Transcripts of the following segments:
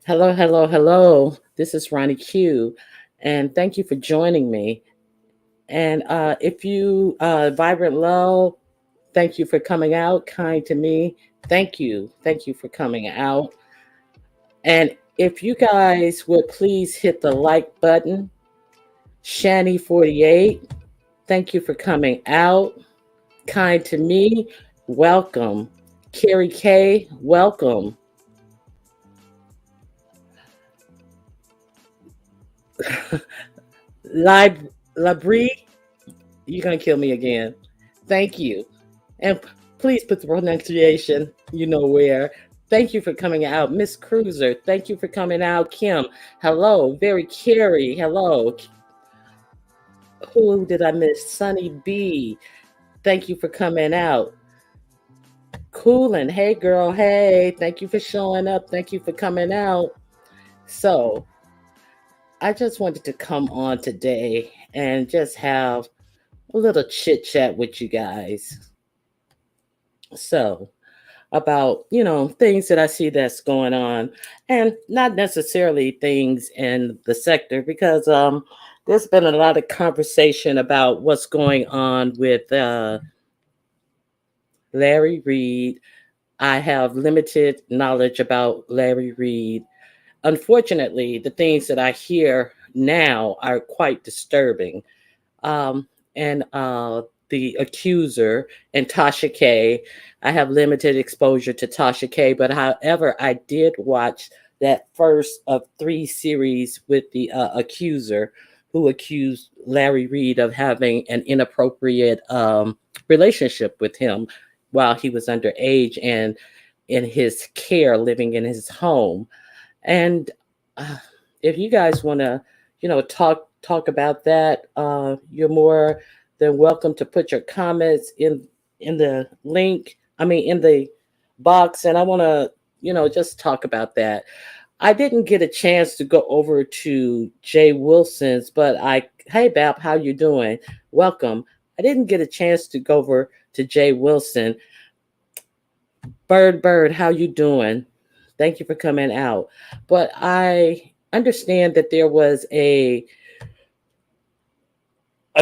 Hello, hello, hello. This is Ronnie Q, and thank you for joining me. And if you, Vibrant Low, thank you for coming out. Kind to me, thank you for coming out. And if you guys would please hit the like button, Shani48, thank you for coming out. Kind to me, welcome. Carrie K, welcome. Lib Labrie, you're gonna kill me again. Thank you. And please put the pronunciation, you know where. Thank you for coming out. Miss Cruiser, thank you for coming out. Kim, hello. Very Carrie, hello. Who did I miss? Sunny B, thank you for coming out. Coolin, hey girl, hey. Thank you for showing up. Thank you for coming out. So, I just wanted to come on today and just have a little chit chat with you guys. So, about things that I see that's going on, and not necessarily things in the sector because there's been a lot of conversation about what's going on with Larry Reed. I have limited knowledge about Larry Reed. Unfortunately, the things that I hear now are quite disturbing. And The accuser and Tasha K. I have limited exposure to Tasha K, but however, I did watch that first of three series with the accuser who accused Larry Reed of having an inappropriate relationship with him while he was underage and in his care, living in his home. And uh, if you guys want to, talk about that, you're more than welcome to put your comments in the link. I mean, in the box, and I want to, just talk about that. I didn't get a chance to go over to Jay Wilson's, but hey Bap, how you doing? Welcome. I didn't get a chance to go over to Jay Wilson. Bird, how you doing? Thank you for coming out. But I understand that there was a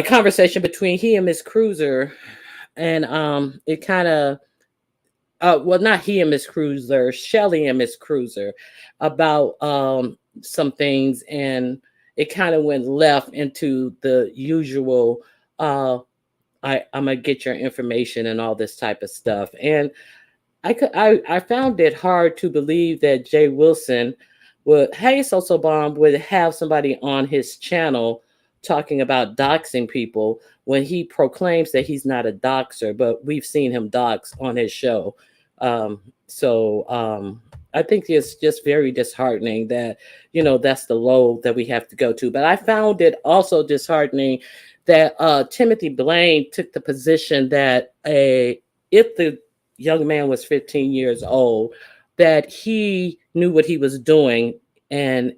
conversation between he and Miss Cruiser, and it kind of well, not he and Miss Cruiser, Shelly and Miss Cruiser, about some things, and it kind of went left into the usual. I'm gonna get your information and all this type of stuff, and I found it hard to believe that Jay Wilson would, hey Social Bomb, would have somebody on his channel talking about doxing people when he proclaims that he's not a doxer, but we've seen him dox on his show. So I think it's just very disheartening that that's the low that we have to go to. But I found it also disheartening that Timothy Blaine took the position that if the young man was 15 years old, that he knew what he was doing. And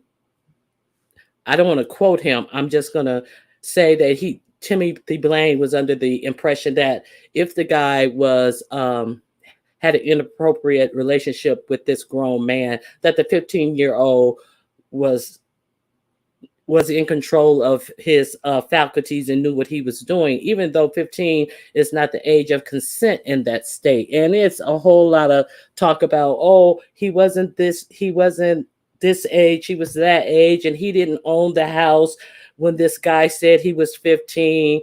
I don't want to quote him. I'm just going to say that Timothy Blaine was under the impression that if the guy was had an inappropriate relationship with this grown man, that the 15-year-old was in control of his faculties and knew what he was doing, even though 15 is not the age of consent in that state. And it's a whole lot of talk about, oh, he wasn't this age, he was that age, and he didn't own the house when this guy said he was 15.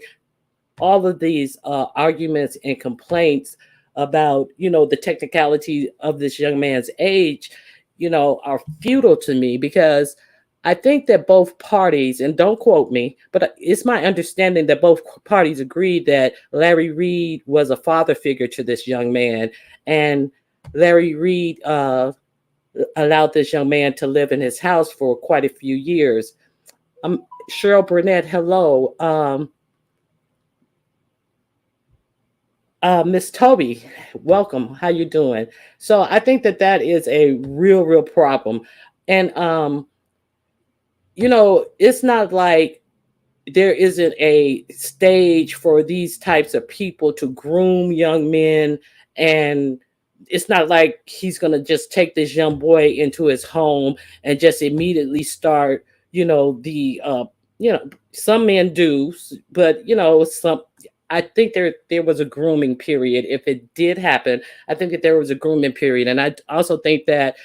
All of these arguments and complaints about, the technicality of this young man's age, are futile to me, because I think that both parties, and don't quote me, but it's my understanding that both parties agreed that Larry Reed was a father figure to this young man, and Larry Reed allowed this young man to live in his house for quite a few years. Cheryl Burnett, hello. Miss Toby, welcome. How you doing? So I think that is a real problem. And it's not like there isn't a stage for these types of people to groom young men, and it's not like he's going to just take this young boy into his home and just immediately start, some men do, but some, I think there was a grooming period. If it did happen, I think that there was a grooming period. And I also think that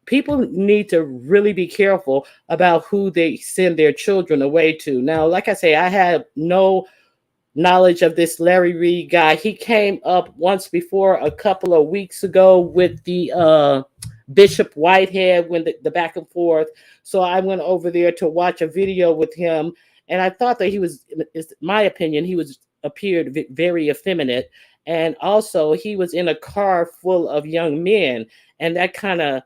people need to really be careful about who they send their children away to. Now, like I say, I have no knowledge of this Larry Reed guy. He came up once before a couple of weeks ago with the Bishop Whitehead, when the back and forth. So I went over there to watch a video with him, and I thought that he was, in my opinion, appeared very effeminate. And also he was in a car full of young men, and that kind of,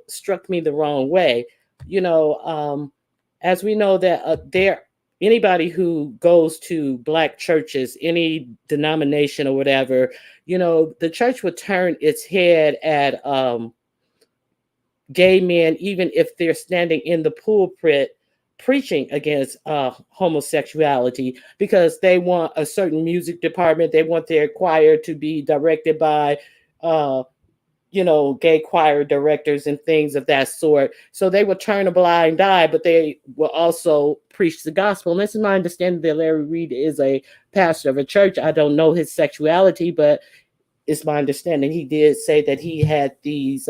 struck me the wrong way. As we know that anybody who goes to Black churches, any denomination or whatever, the church would turn its head at gay men, even if they're standing in the pulpit preaching against homosexuality, because they want a certain music department. They want their choir to be directed by gay choir directors and things of that sort. So they will turn a blind eye, but they will also preach the gospel. And this is my understanding that Larry Reed is a pastor of a church. I don't know his sexuality, but it's my understanding he did say that he had these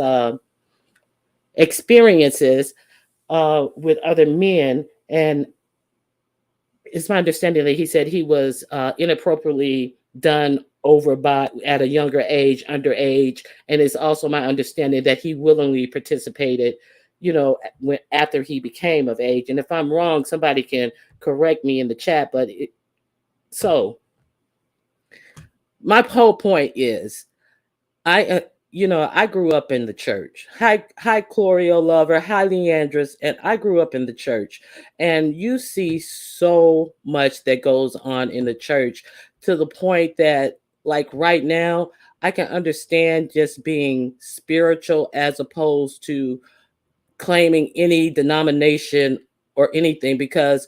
experiences with other men. And it's my understanding that he said he was inappropriately done over by at a younger age, underage. And it's also my understanding that he willingly participated, after he became of age. And if I'm wrong, somebody can correct me in the chat. But so my whole point is, I grew up in the church. Hi, Chlorio Lover. Hi, Leandris. And I grew up in the church. And you see so much that goes on in the church, to the point that, like right now, I can understand just being spiritual as opposed to claiming any denomination or anything, because,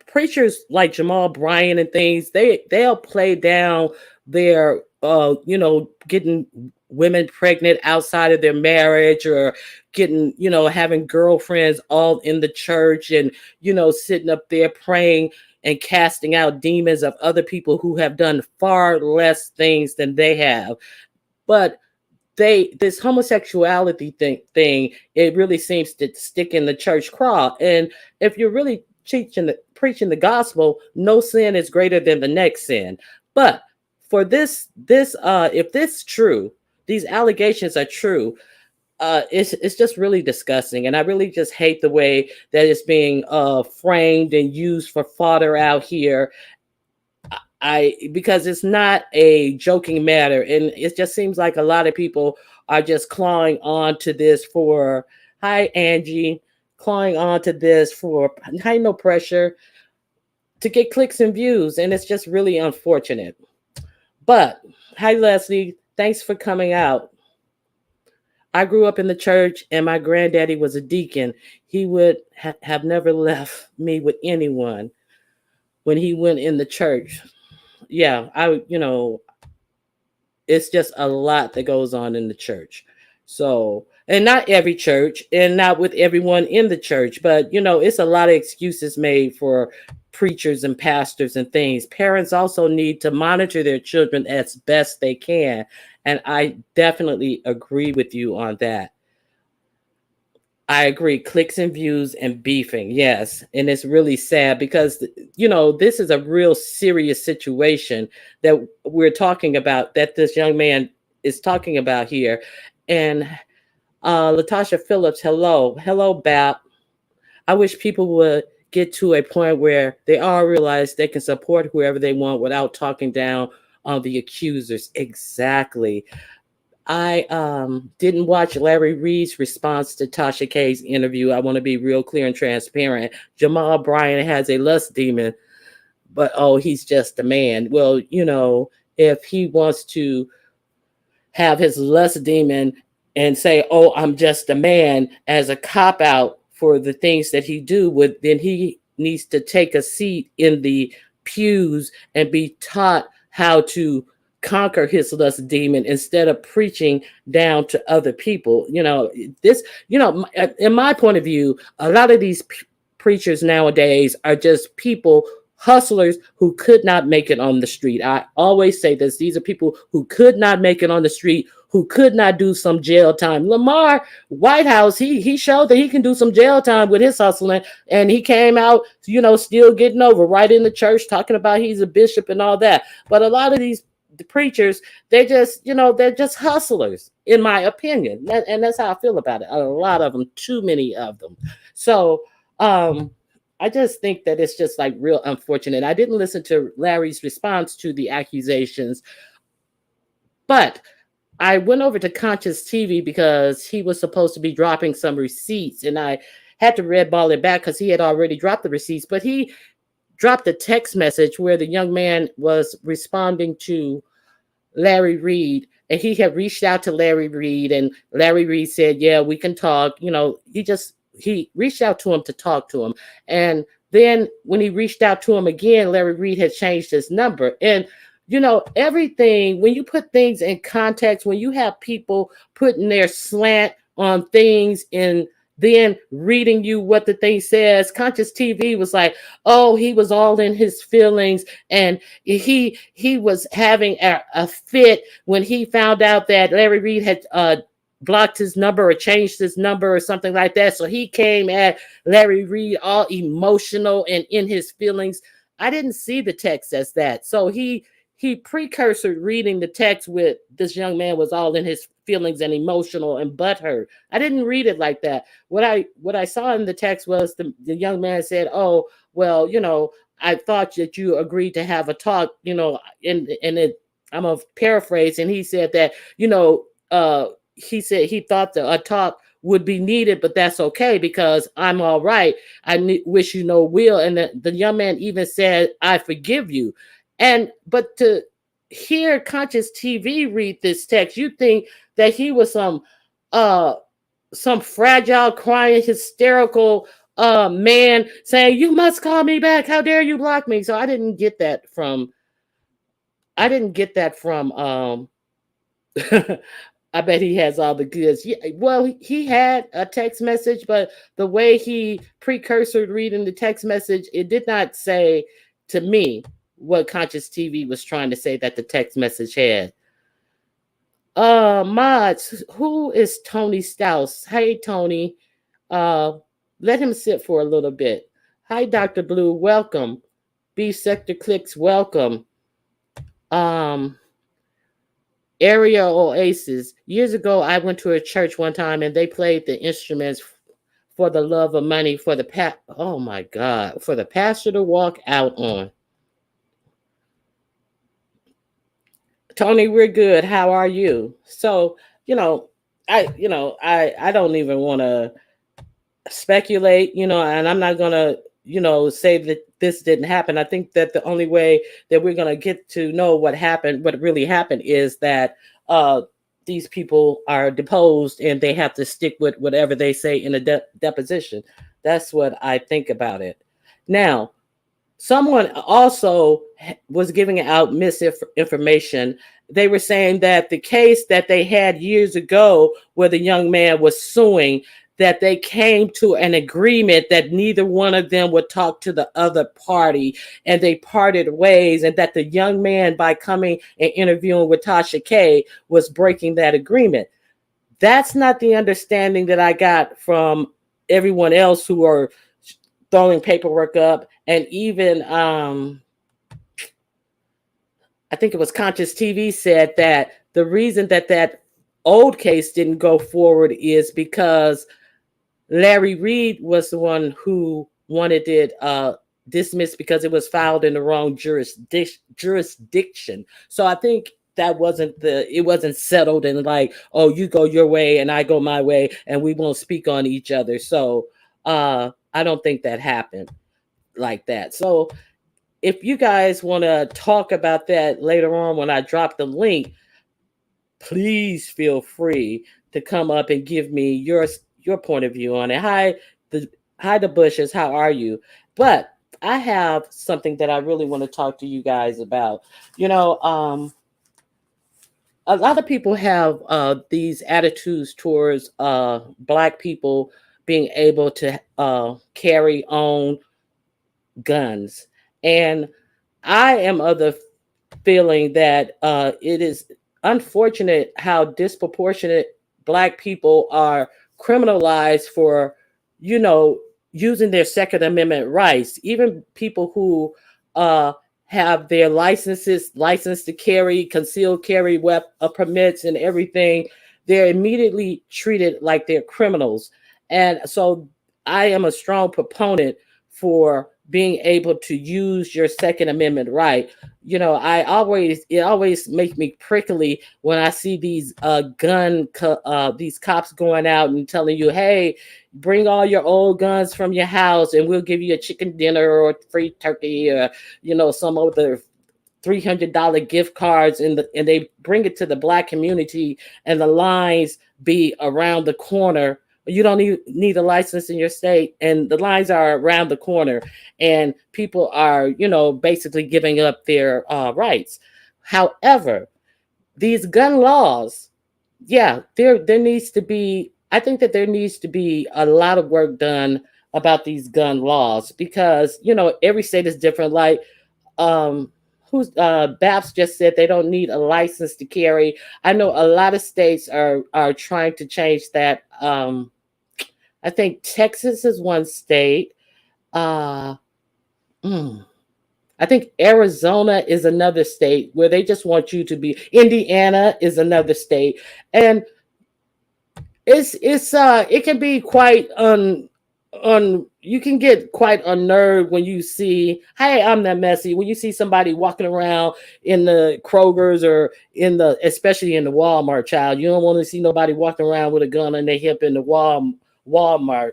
preachers like Jamal Bryant and things, they'll play down their getting women pregnant outside of their marriage, or getting, having girlfriends all in the church, and sitting up there praying and casting out demons of other people who have done far less things than they have. But this homosexuality thing, it really seems to stick in the church craw. And if you're really preaching the gospel, no sin is greater than the next sin. But for this if this true, these allegations are true, it's just really disgusting. And I really just hate the way that it's being framed and used for fodder out here. Because it's not a joking matter, and it just seems like a lot of people are just clawing on to this for, hi Angie, clawing on to this for, hi No Pressure, to get clicks and views. And it's just really unfortunate. But hi, Leslie. Thanks for coming out. I grew up in the church, and my granddaddy was a deacon. He would have never left me with anyone when he went in the church. Yeah, it's just a lot that goes on in the church. So, and not every church and not with everyone in the church, but it's a lot of excuses made for preachers and pastors and things. Parents also need to monitor their children as best they can. And I definitely agree with you on that. I agree. Clicks and views and beefing. Yes. And it's really sad because, this is a real serious situation that we're talking about, that this young man is talking about here. And Latasha Phillips, hello. Hello, Bap. I wish people would get to a point where they all realize they can support whoever they want without talking down on the accusers. Exactly. I didn't watch Larry Reed's response to Tasha K's interview. I want to be real clear and transparent. Jamal Bryant has a lust demon, but oh, he's just a man. Well, if he wants to have his lust demon and say, "Oh, I'm just a man," as a cop out for the things that he do, then he needs to take a seat in the pews and be taught how to conquer his lust demon instead of preaching down to other people. In my point of view, a lot of these preachers nowadays are just people, hustlers who could not make it on the street. I always say this. These are people who could not make it on the street, who could not do some jail time. Lamar Whitehouse, he showed that he can do some jail time with his hustling, and he came out, still getting over right in the church, talking about he's a bishop and all that. But a lot of these preachers, they're just hustlers, in my opinion. And that's how I feel about it. A lot of them, too many of them. So, I just think that it's just like real unfortunate. I didn't listen to Larry's response to the accusations, but I went over to Conscious TV because he was supposed to be dropping some receipts, and I had to red ball it back because he had already dropped the receipts. But he dropped a text message where the young man was responding to Larry Reed, and he had reached out to Larry Reed, and Larry Reed said, "Yeah, we can talk." He reached out to him to talk to him. And then when he reached out to him again, Larry Reed had changed his number. And, everything, when you put things in context, when you have people putting their slant on things and then reading you what the thing says, Conscious TV was like, oh, he was all in his feelings, and he was having a fit when he found out that Larry Reed had blocked his number or changed his number or something like that. So he came at Larry Reed all emotional and in his feelings. I didn't see the text as that. So he precursored reading the text with this young man was all in his feelings and emotional and butthurt. I didn't read it like that. What I saw in the text was the young man said, "Oh, well, I thought that you agreed to have a talk, and it, I'm a paraphrase, and he said that, he said he thought that a talk would be needed, but that's okay because I'm all right. I wish you no will." And the young man even said, "I forgive you." But to hear Conscious TV read this text, you think that he was some fragile, crying, hysterical man saying, "You must call me back. How dare you block me?" So I didn't get that from I bet he has all the goods. Yeah, well, he had a text message, but the way he precursored reading the text message, it did not say to me what Conscious TV was trying to say that the text message had. Mods, who is Tony Stouse? Hey, Tony. Uh, let him sit for a little bit. Hi, Dr. Blue. Welcome. B Sector Clicks. Welcome. Area Oasis. Years ago, I went to a church one time and they played the instruments for the love of money for the oh my God, for the pastor to walk out on. Tony, we're good. How are you? So, I don't even want to speculate, and I'm not gonna, say that this didn't happen. I think that the only way that we're going to get to know what happened, what really happened, is that uh, these people are deposed and they have to stick with whatever they say in a deposition. That's what I think about it. Now, someone also was giving out misinformation. They were saying that the case that they had years ago, where the young man was suing, that they came to an agreement that neither one of them would talk to the other party, and they parted ways, and that the young man, by coming and interviewing with Tasha K, was breaking that agreement. That's not the understanding that I got from everyone else who are throwing paperwork up. And even I think it was Conscious TV said that the reason that that old case didn't go forward is because Larry Reed was the one who wanted it dismissed because it was filed in the wrong jurisdiction. So I think that it wasn't settled and like, oh, you go your way and I go my way and we won't speak on each other. So I don't think that happened like that. So if you guys want to talk about that later on when I drop the link, please feel free to come up and give me your point of view on it. The Bushes, how are you? But I have something that I really want to talk to you guys about. A lot of people have these attitudes towards Black people being able to carry on guns. And I am of the feeling that it is unfortunate how disproportionate Black people are criminalized for, you know, using their Second Amendment rights. Even people who uh, have their license to carry, concealed carry permits and everything, they're immediately treated like they're criminals. And so I am a strong proponent for being able to use your Second Amendment right. It always makes me prickly when I see these these cops going out and telling you, hey, bring all your old guns from your house and we'll give you a chicken dinner or free turkey, or some other $300 gift cards, and they bring it to the Black community, and the lines be around the corner. You don't need a license in your state, and the lines are around the corner, and people are, basically giving up their rights. However, these gun laws, yeah, there needs to be. I think that there needs to be a lot of work done about these gun laws, because every state is different. Like who's Babs just said they don't need a license to carry. I know a lot of states are trying to change that. I think Texas is one state. Uh, mm, I think Arizona is another state where they just want you to be. Indiana is another state, and it can be quite you can get quite unnerved when you see, hey, I'm that messy, when you see somebody walking around in the Kroger's or especially in the Walmart. Child, you don't want to see nobody walking around with a gun on their hip in the Walmart.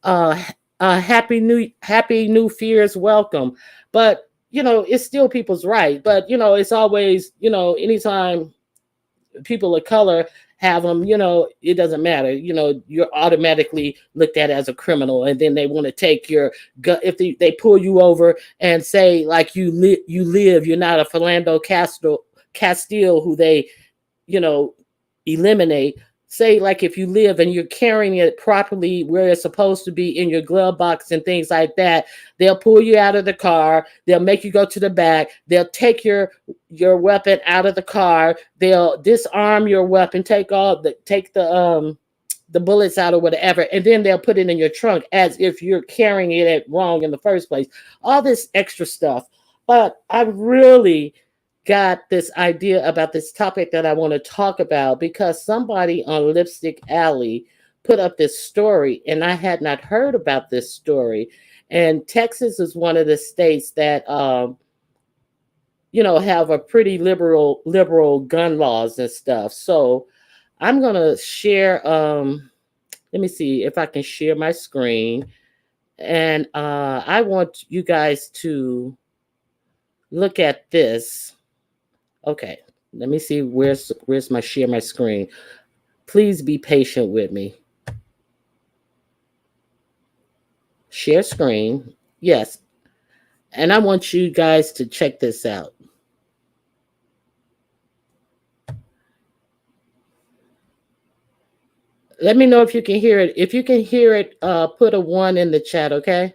uh happy new fears welcome. But it's still people's right. But it's always, anytime people of color have them, it doesn't matter. You're automatically looked at as a criminal, and then they want to take your gun. If they pull you over and say, like, you're not a Philando Castile who they, you know, eliminate. Say, like, if you live and you're carrying it properly where it's supposed to be in your glove box and things like that, they'll pull you out of the car. They'll make you go to the back. They'll take your weapon out of the car. They'll disarm your weapon, take the bullets out or whatever, and then they'll put it in your trunk as if you're carrying it wrong in the first place. All this extra stuff. But I really got this idea about this topic that I want to talk about because somebody on Lipstick Alley put up this story, and I had not heard about this story. And Texas is one of the states that have a pretty liberal gun laws and stuff. So I'm gonna share. Let me see if I can share my screen, And I want you guys to look at this. Okay, let me see where's my share my screen. Please be patient with me. Share screen. Yes. And I want you guys to check this out. Let me know if you can hear it. If you can hear it, put a 1 in the chat, okay?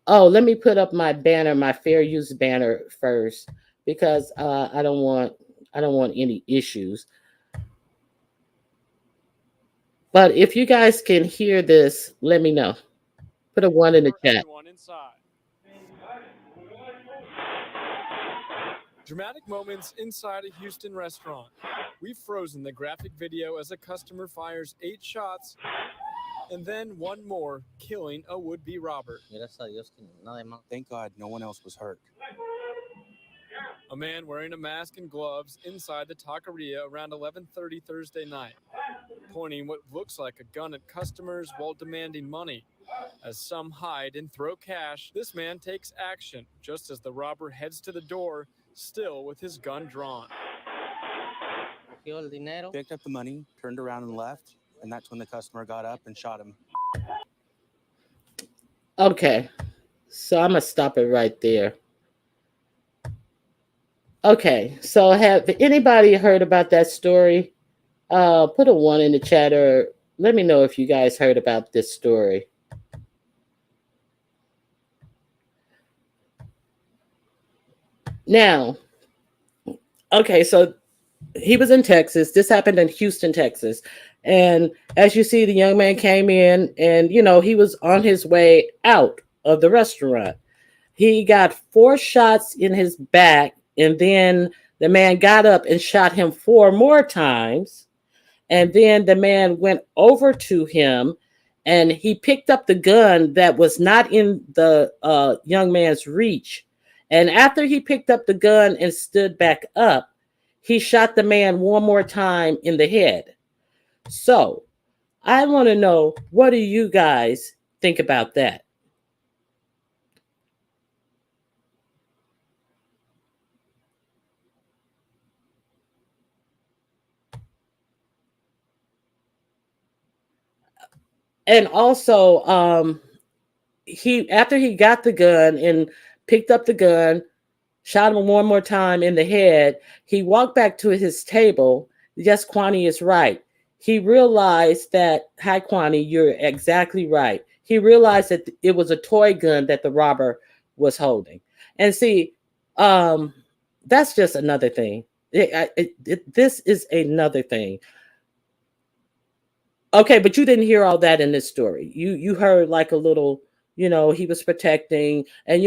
Oh, let me put up my banner, my fair use banner first, because I don't want any issues. But if you guys can hear this, let me know. Put a 1 in the chat. Dramatic moments inside a Houston restaurant. We've frozen the graphic video as a customer fires 8 shots and then one more, killing a would-be robber. Thank God no one else was hurt. A man wearing a mask and gloves inside the taqueria around 11:30 Thursday night, pointing what looks like a gun at customers while demanding money. As some hide and throw cash, this man takes action just as the robber heads to the door, still with his gun drawn. Picked up the money, turned around and left, and that's when the customer got up and shot him. Okay, so I'm gonna stop it right there. Okay, so have anybody heard about that story? Put a 1 in the chat, or let me know if you guys heard about this story. Now, okay, so he was in Texas. This happened in Houston, Texas. And as you see, the young man came in and, he was on his way out of the restaurant. He got 4 shots in his back, and then the man got up and shot him 4 more times. And then the man went over to him and he picked up the gun that was not in the young man's reach. And after he picked up the gun and stood back up, he shot the man 1 more time in the head. So I want to know, what do you guys think about that? And also, he after he got the gun and picked up the gun, shot him 1 more time in the head, he walked back to his table. Yes, Kwani is right. He realized that, hi Kwani, you're exactly right. He realized that it was a toy gun that the robber was holding. And see, that's just another thing. This is another thing. Okay, but you didn't hear all that in this story. You heard like a little, he was protecting, and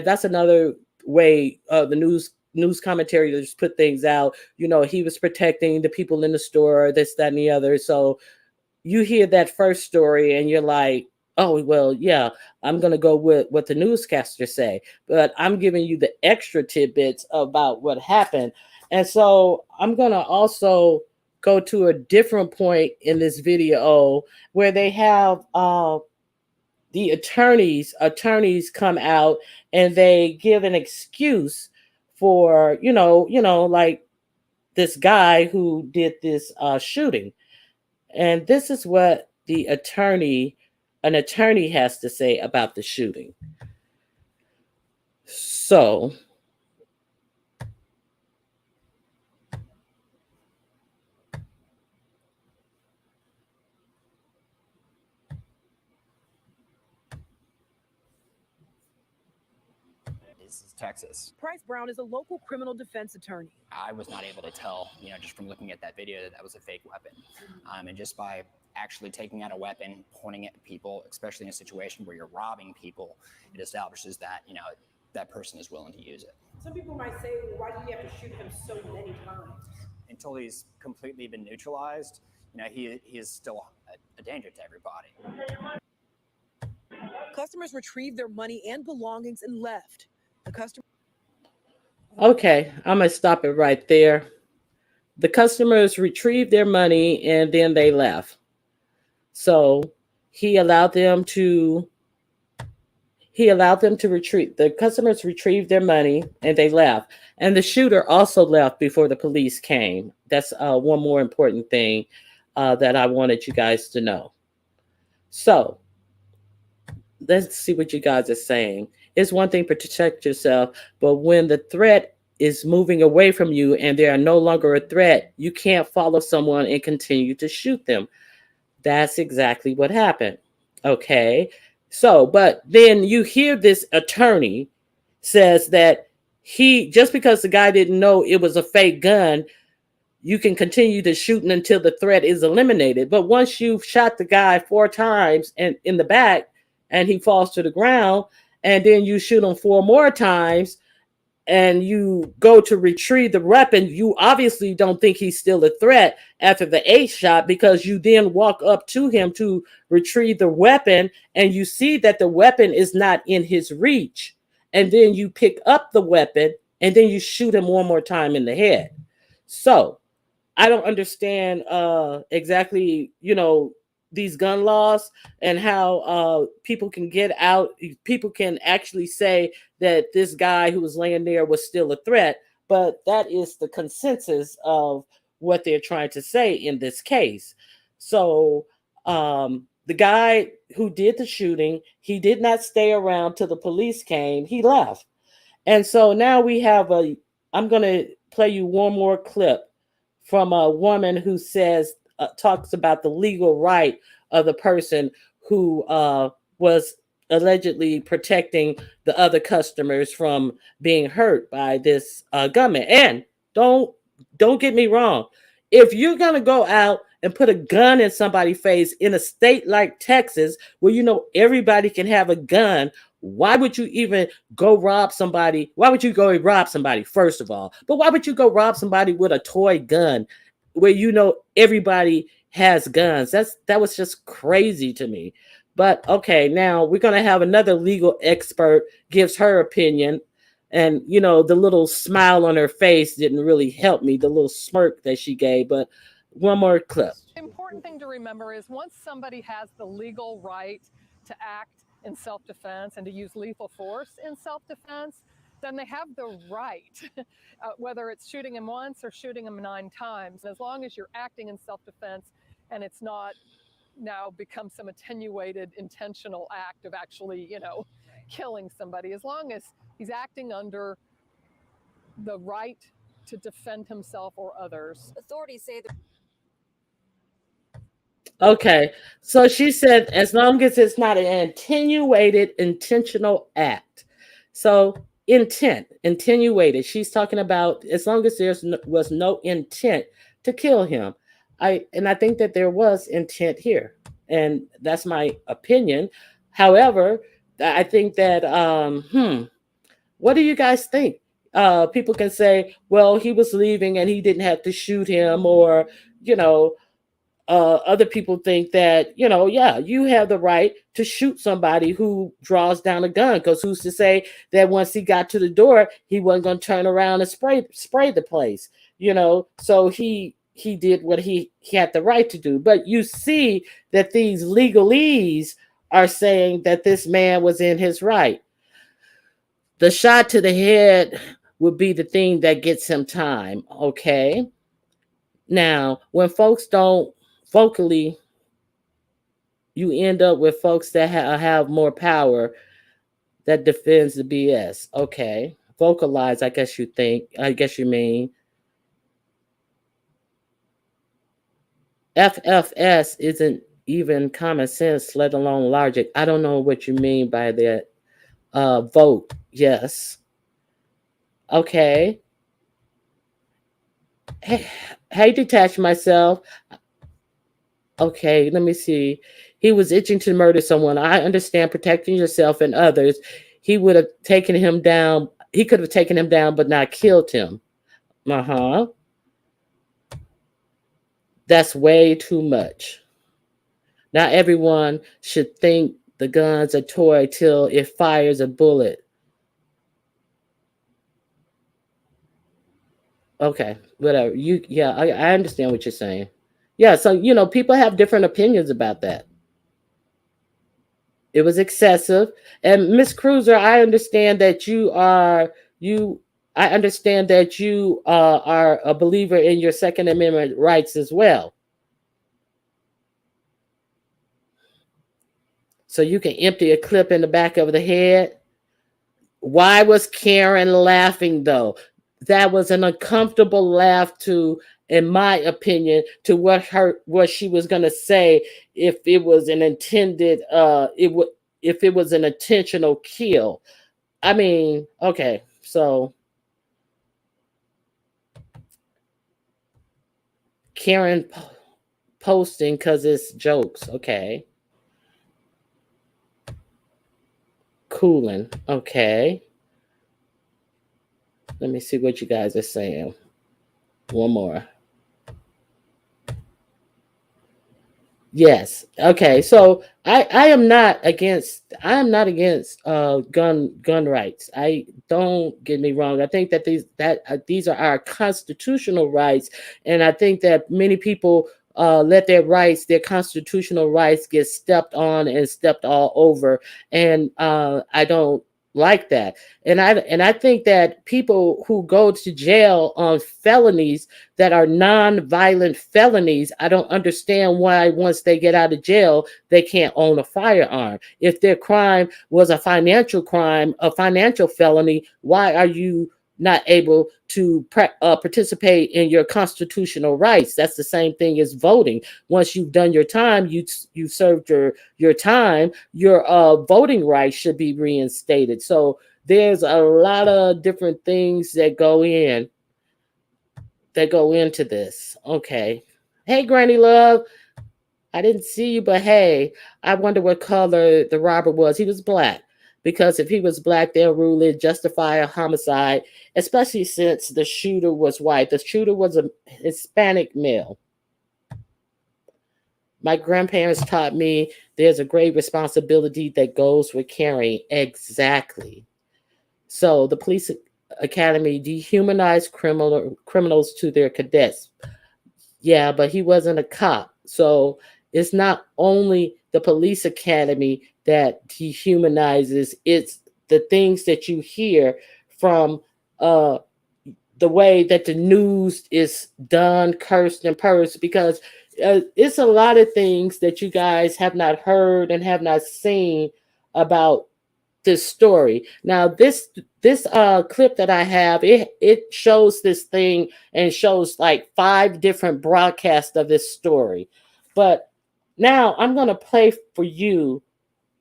that's another way the news commentators put things out. He was protecting the people in the store, this, that, and the other. So you hear that first story and you're like, oh, well, yeah, I'm going to go with what the newscasters say. But I'm giving you the extra tidbits about what happened. And so I'm going to also go to a different point in this video where they have the attorneys come out and they give an excuse for, like this guy who did this shooting. And this is what an attorney has to say about the shooting. So, This is Texas. Price Brown is a local criminal defense attorney. I was not able to tell, just from looking at that video, that was a fake weapon. And just by actually taking out a weapon, pointing it at people, especially in a situation where you're robbing people, it establishes that, that person is willing to use it. Some people might say, well, why do you have to shoot him so many times? Until he's completely been neutralized, he is still a danger to everybody. Customers retrieved their money and belongings and left. The customer. Okay, I'm going to stop it right there. The customers retrieved their money and then they left. So he allowed them to retrieve the customers retrieved their money and they left. And the shooter also left before the police came. That's one more important thing that I wanted you guys to know. So let's see what you guys are saying. It's one thing to protect yourself, but when the threat is moving away from you and they are no longer a threat, you can't follow someone and continue to shoot them. That's exactly what happened. Okay. So, but then you hear this attorney says that he, just because the guy didn't know it was a fake gun, you can continue to shooting until the threat is eliminated. But once you've shot the guy 4 times and in the back and he falls to the ground, and then you shoot him 4 more times and you go to retrieve the weapon, you obviously don't think he's still a threat after the 8th shot, because you then walk up to him to retrieve the weapon and you see that the weapon is not in his reach. And then you pick up the weapon and then you shoot him one more time in the head. So I don't understand exactly, these gun laws and how people can get out. People can actually say that this guy who was laying there was still a threat, but that is the consensus of what they're trying to say in this case. So the guy who did the shooting, he did not stay around till the police came. He left. And so now we have I'm going to play you one more clip from a woman who says, talks about the legal right of the person who was allegedly protecting the other customers from being hurt by this gunman. And don't get me wrong. If you're going to go out and put a gun in somebody's face in a state like Texas, where everybody can have a gun, why would you even go rob somebody? Why would you go rob somebody, first of all? But why would you go rob somebody with a toy gun where everybody has guns? That was just crazy to me. But okay, now we're going to have another legal expert gives her opinion. And, the little smile on her face didn't really help me, the little smirk that she gave. But one more clip. The important thing to remember is once somebody has the legal right to act in self-defense and to use lethal force in self-defense, then they have the right, whether it's shooting him once or shooting him 9 times. As long as you're acting in self-defense and it's not now become some attenuated intentional act of actually, killing somebody, as long as he's acting under the right to defend himself or others. Authorities say that. Okay, so she said as long as it's not an attenuated intentional act. So attenuated. She's talking about as long as was no intent to kill him. I think that there was intent here, and that's my opinion. However, I think that what do you guys think? People can say, well, he was leaving and he didn't have to shoot him, or other people think that, yeah, you have the right to shoot somebody who draws down a gun, because who's to say that once he got to the door, he wasn't going to turn around and spray the place, So he did what he had the right to do. But you see that these legalese are saying that this man was in his right. The shot to the head would be the thing that gets him time, okay? Now, when folks don't vocally, you end up with folks that have more power that defends the BS. Okay, vocalize, I guess you mean. FFS isn't even common sense, let alone logic. I don't know what you mean by that. Vote, yes. Okay. Hey, detach myself. Okay, let me see. He was itching to murder someone. I understand protecting yourself and others. He would have taken him down. He could have taken him down, but not killed him. That's way too much. Not everyone should think the gun's a toy till it fires a bullet. Okay, whatever. I understand what you're saying. Yeah, so people have different opinions about that. It was excessive. And Miss Cruiser, I understand that I understand that you are a believer in your Second Amendment rights as well. So you can empty a clip in the back of the head. Why was Karen laughing though? That was an uncomfortable laugh to, in my opinion, to what she was gonna say if it was an intended if it was an intentional kill. I mean, okay, so Karen posting because it's jokes, okay. Cooling, okay. Let me see what you guys are saying. One more. Yes. Okay. So I am not against gun rights. I don't get me wrong. I think that these are our constitutional rights, and I think that many people let their constitutional rights get stepped on and stepped all over, and I don't like that. And I think that people who go to jail on felonies that are non-violent felonies, I don't understand why once they get out of jail, they can't own a firearm. If their crime was a financial crime, a financial felony, why are you not able to participate in your constitutional rights? That's the same thing as voting. Once you've done your time, you've served your time, your voting rights should be reinstated. So there's a lot of different things that go into this. Okay. Hey, Granny Love. I didn't see you, but hey, I wonder what color the robber was. He was black. Because if he was black, they'll rule it justify a homicide, especially since the shooter was white. The shooter was a Hispanic male. My grandparents taught me there's a great responsibility that goes with carrying. Exactly. So the police academy dehumanized criminals to their cadets. Yeah, but he wasn't a cop. So it's not only the police academy that dehumanizes, it's the things that you hear from the way that the news is done, cursed and pursed, because it's a lot of things that you guys have not heard and have not seen about this story. Now, this clip that I have, it shows this thing and shows like 5 different broadcasts of this story. But now I'm going to play for you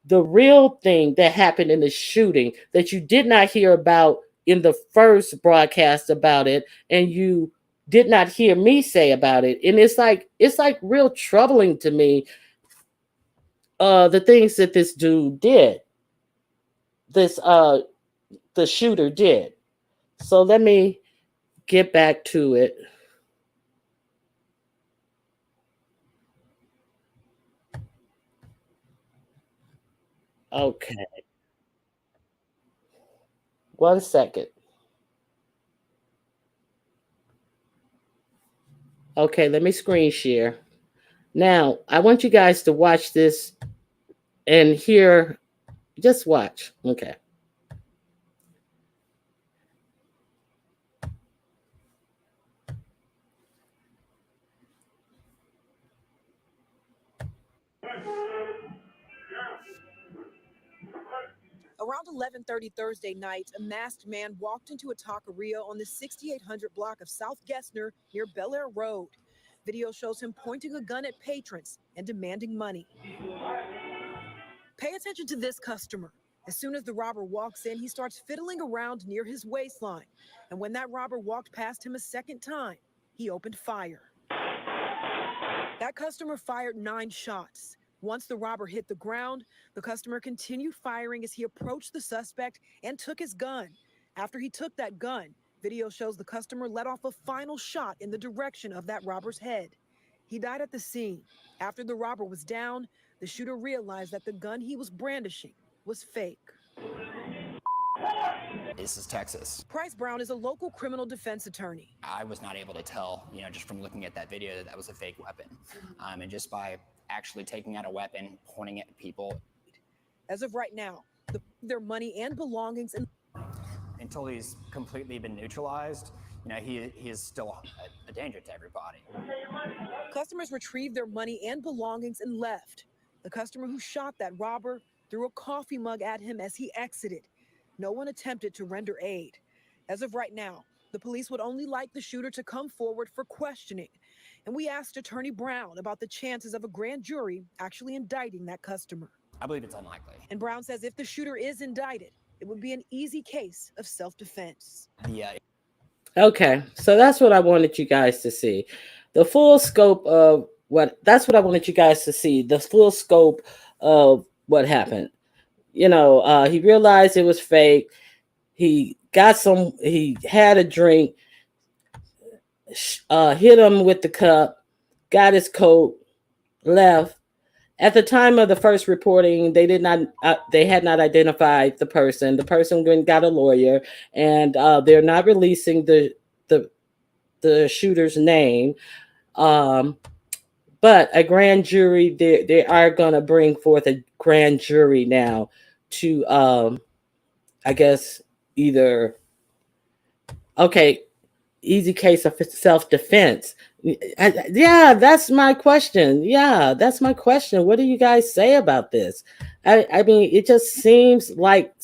the real thing that happened in the shooting that you did not hear about in the first broadcast about it, and you did not hear me say about it. And it's like real troubling to me, the things that this dude did. The shooter did. So let me get back to it. Okay. 1 second. Okay, let me screen share. Now, I want you guys to watch this and hear. Just watch. Okay. Around 11:30 Thursday night, a masked man walked into a taqueria on the 6800 block of South Gessner near Bel Air Road. Video shows him pointing a gun at patrons and demanding money. Pay attention to this customer. As soon as the robber walks in, he starts fiddling around near his waistline. And when that robber walked past him a second time, he opened fire. That customer fired 9 shots. Once the robber hit the ground, the customer continued firing as he approached the suspect and took his gun. After he took that gun, video shows the customer let off a final shot in the direction of that robber's head. He died at the scene. After the robber was down, the shooter realized that the gun he was brandishing was fake. This is Texas. Price Brown is a local criminal defense attorney. I was not able to tell, just from looking at that video, that was a fake weapon. And just by actually taking out a weapon, pointing it at people. As of right now, their money and belongings in Until he's completely been neutralized, he is still a danger to everybody. customers retrieved their money and belongings and left. The customer who shot that robber threw a coffee mug at him as he exited. No one attempted to render aid. As of right now, the police would only like the shooter to come forward for questioning. And we asked Attorney Brown about the chances of a grand jury actually indicting that customer. I believe it's unlikely. And Brown says if the shooter is indicted, it would be an easy case of self-defense. Okay, so that's what I wanted you guys to see. The full scope of that's what I wanted you guys to see. The full scope of what happened. He realized it was fake. He had a drink, hit him with the cup, got his coat, left. At the time of the first reporting, they had not identified the person. The person went and got a lawyer, and they're not releasing the shooter's name. But a grand jury, they are going to bring forth a grand jury now to, I guess, either, okay, easy case of self-defense. Yeah, that's my question. What do you guys say about this? I mean, it just seems like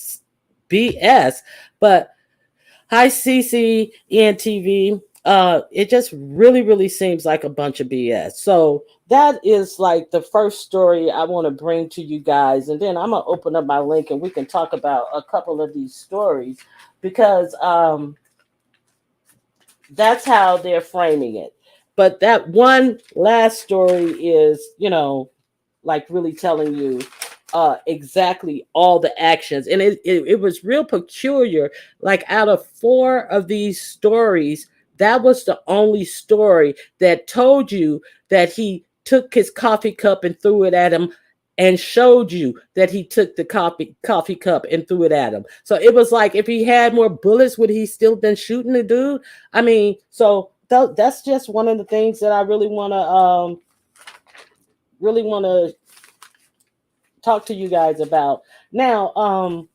BS, but hi, CC, ENTV. It just really, really seems like a bunch of BS. So that is like the first story I want to bring to you guys. And then I'm going to open up my link and we can talk about a couple of these stories because that's how they're framing it. But that one last story is, like really telling you exactly all the actions. And it was real peculiar. Like out of 4 of these stories, that was the only story that told you that he took his coffee cup and threw it at him and showed you that he took the coffee cup and threw it at him. So it was like, if he had more bullets, would he still been shooting the dude? I mean, so that's just one of the things that I really want to talk to you guys about. Now,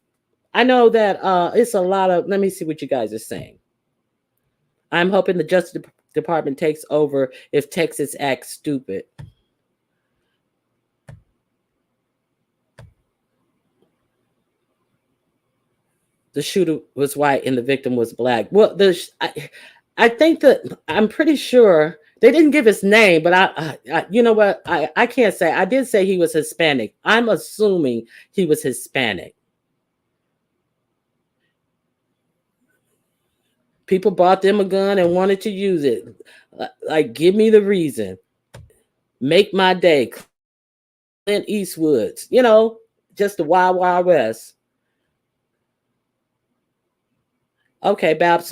I know that it's a lot of, let me see what you guys are saying. I'm hoping the Justice Department takes over if Texas acts stupid. The shooter was white and the victim was black. Well, I think that I'm pretty sure they didn't give his name, but I you know what? I can't say. I did say he was Hispanic. I'm assuming he was Hispanic. People bought them a gun and wanted to use it. Like, give me the reason. Make my day. Clint Eastwood's, just the Wild Wild West. Okay, Babs.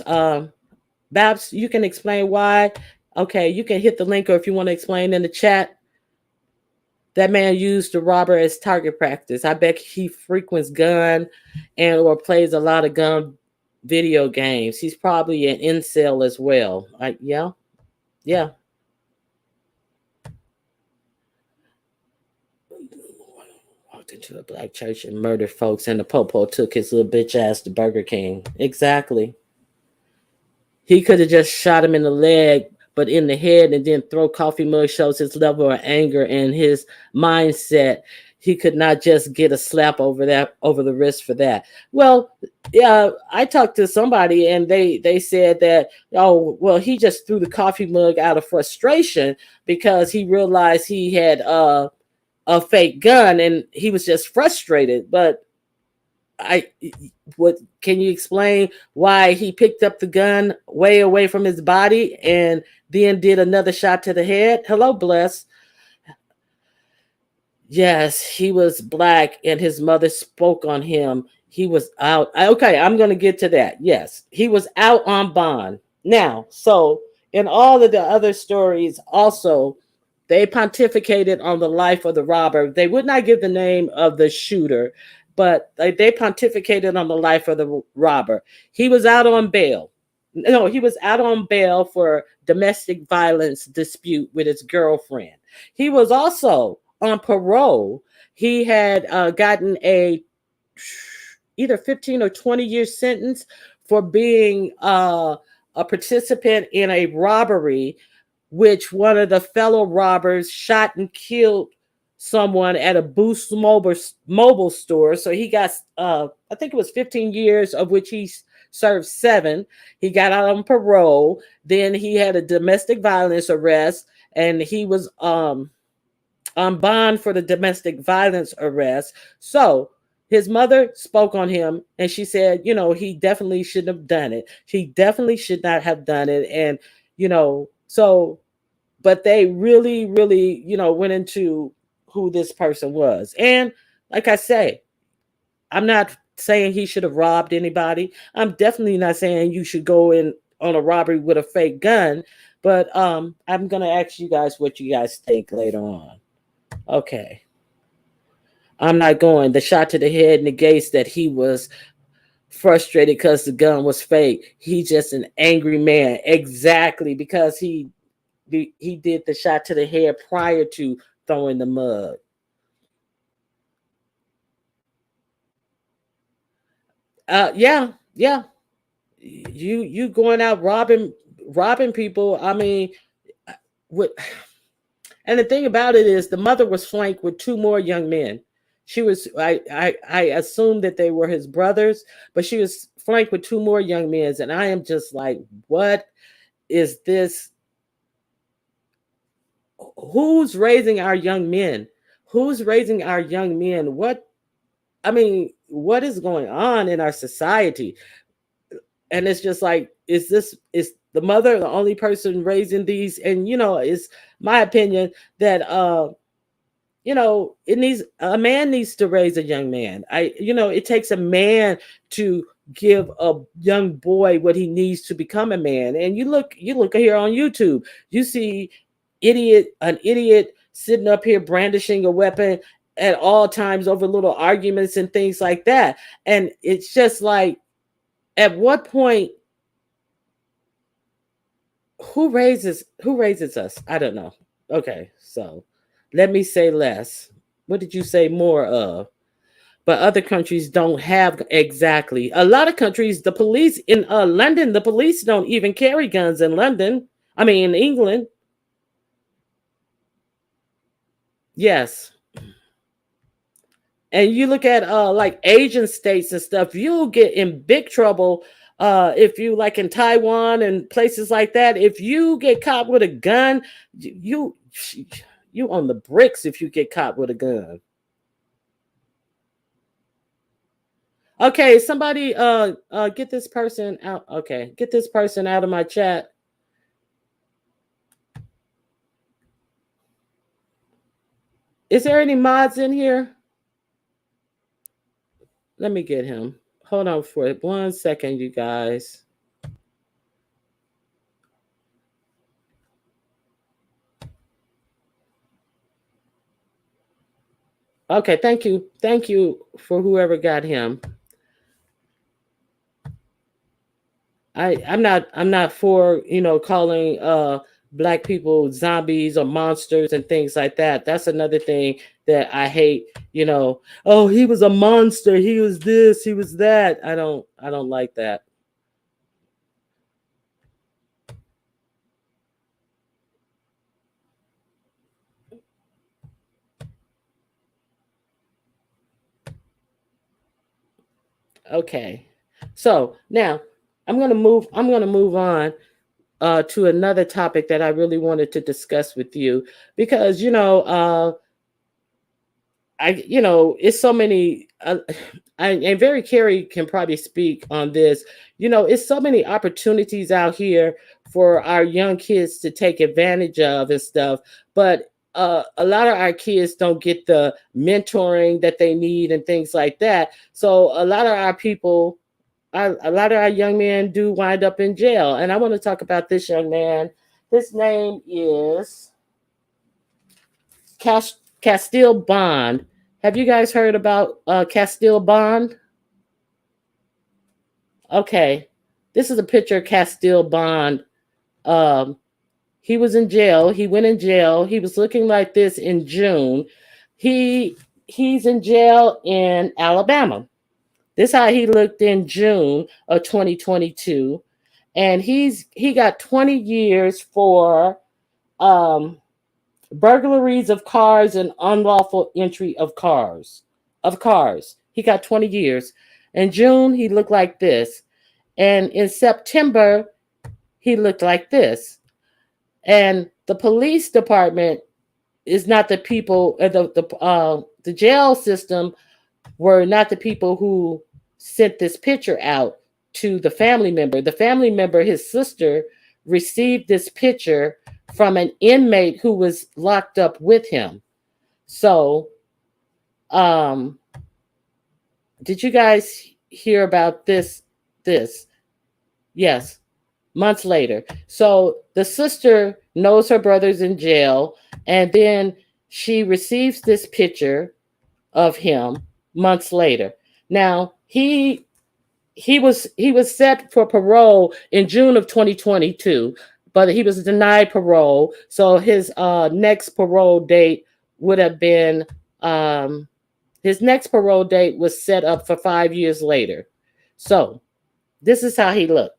Babs, you can explain why. Okay, you can hit the link, or if you want to explain in the chat. That man used the robber as target practice. I bet he frequents gun and or plays a lot of gun video games. He's probably an incel as well. Yeah. Walked into a black church and murdered folks, and the popo took his little bitch ass to Burger King. Exactly. He could have just shot him in the leg, but in the head, and then throw coffee mug shows his level of anger and his mindset. He could not just get a slap over the wrist for that. Well, yeah, I talked to somebody and they said that, oh, well, he just threw the coffee mug out of frustration because he realized he had a fake gun and he was just frustrated. But can you explain why he picked up the gun way away from his body and then did another shot to the head? Hello, Bless. Yes, he was black and his mother spoke on him. He was out. Okay, I'm going to get to that. Yes, he was out on bond. Now, so in all of the other stories, also, they pontificated on the life of the robber. They would not give the name of the shooter, but they pontificated on the life of the robber. He was out on bail. No, he was out on bail for domestic violence dispute with his girlfriend. He was also on parole he had gotten a either 15 or 20-year sentence for being a participant in a robbery, which one of the fellow robbers shot and killed someone at a Boost mobile store. So he got, I think it was 15 years, of which he served 7. He got out on parole. Then he had a domestic violence arrest, and he was on bond for the domestic violence arrest. So his mother spoke on him, and she said, he definitely shouldn't have done it. He definitely should not have done it. And, so, but they really, really, went into who this person was. And like I say, I'm not saying he should have robbed anybody. I'm definitely not saying you should go in on a robbery with a fake gun. But I'm going to ask you guys what you guys think later on. Okay. I'm not going. The shot to the head negates that he was frustrated because the gun was fake. He's just an angry man. Exactly, because he did the shot to the head prior to throwing the mug. Yeah. You going out robbing people. I mean, what? And the thing about it is, the mother was flanked with 2 more young men. She was, I assumed that they were his brothers, but she was flanked with 2 more young men. And I am just like, what is this? Who's raising our young men? Who's raising our young men? What is going on in our society? And it's just like, is the mother the only person raising these? And, it's my opinion that, a man needs to raise a young man. It takes a man to give a young boy what he needs to become a man. And you look here on YouTube, you see an idiot sitting up here brandishing a weapon at all times over little arguments and things like that. And it's just like, at what point, who raises us? I don't know. Okay, so let me say less. What did you say more of? But other countries don't have exactly. A lot of countries, the police in London, the police don't even carry guns in London. I mean, in England. Yes. And you look at like Asian states and stuff, you'll get in big trouble if you, like in Taiwan and places like that. If you get caught with a gun, you on the bricks if you get caught with a gun. Okay, somebody get this person out. Okay, get this person out of my chat. Is there any mods in here? Let me get him. Hold on for 1 second, you guys. Okay, thank you. Thank you for whoever got him. I'm not for, calling Black people zombies or monsters and things like that. That's another thing that I hate. Oh, he was a monster. He was this. He was that. I don't like that. Okay, so now I'm gonna move on to another topic that I really wanted to discuss with you, because it's so many. And Very Carey can probably speak on this. It's so many opportunities out here for our young kids to take advantage of and stuff, but a lot of our kids don't get the mentoring that they need and things like that. So a lot of our people, a lot of our young men do wind up in jail. And I want to talk about this young man. His name is Castile Bond. Have you guys heard about Castile Bond? Okay, this is a picture of Castile Bond. He was in jail. He went in jail. He was looking like this in June. He he's in jail in Alabama. This is how he looked in June of 2022. And he got 20 years for burglaries of cars and unlawful entry of cars. He got 20 years. In June, he looked like this. And in September, he looked like this. And the police department is not the people, the jail system were not the people who sent this picture out to the family member. The family member, his sister, received this picture from an inmate who was locked up with him. So, did you guys hear about this? Yes, months later. So the sister knows her brother's in jail, and then she receives this picture of him months later. Now he was set for parole in June of 2022, but he was denied parole. So his next parole date would have been his next parole date was set up for 5 years later. So this is how he looked.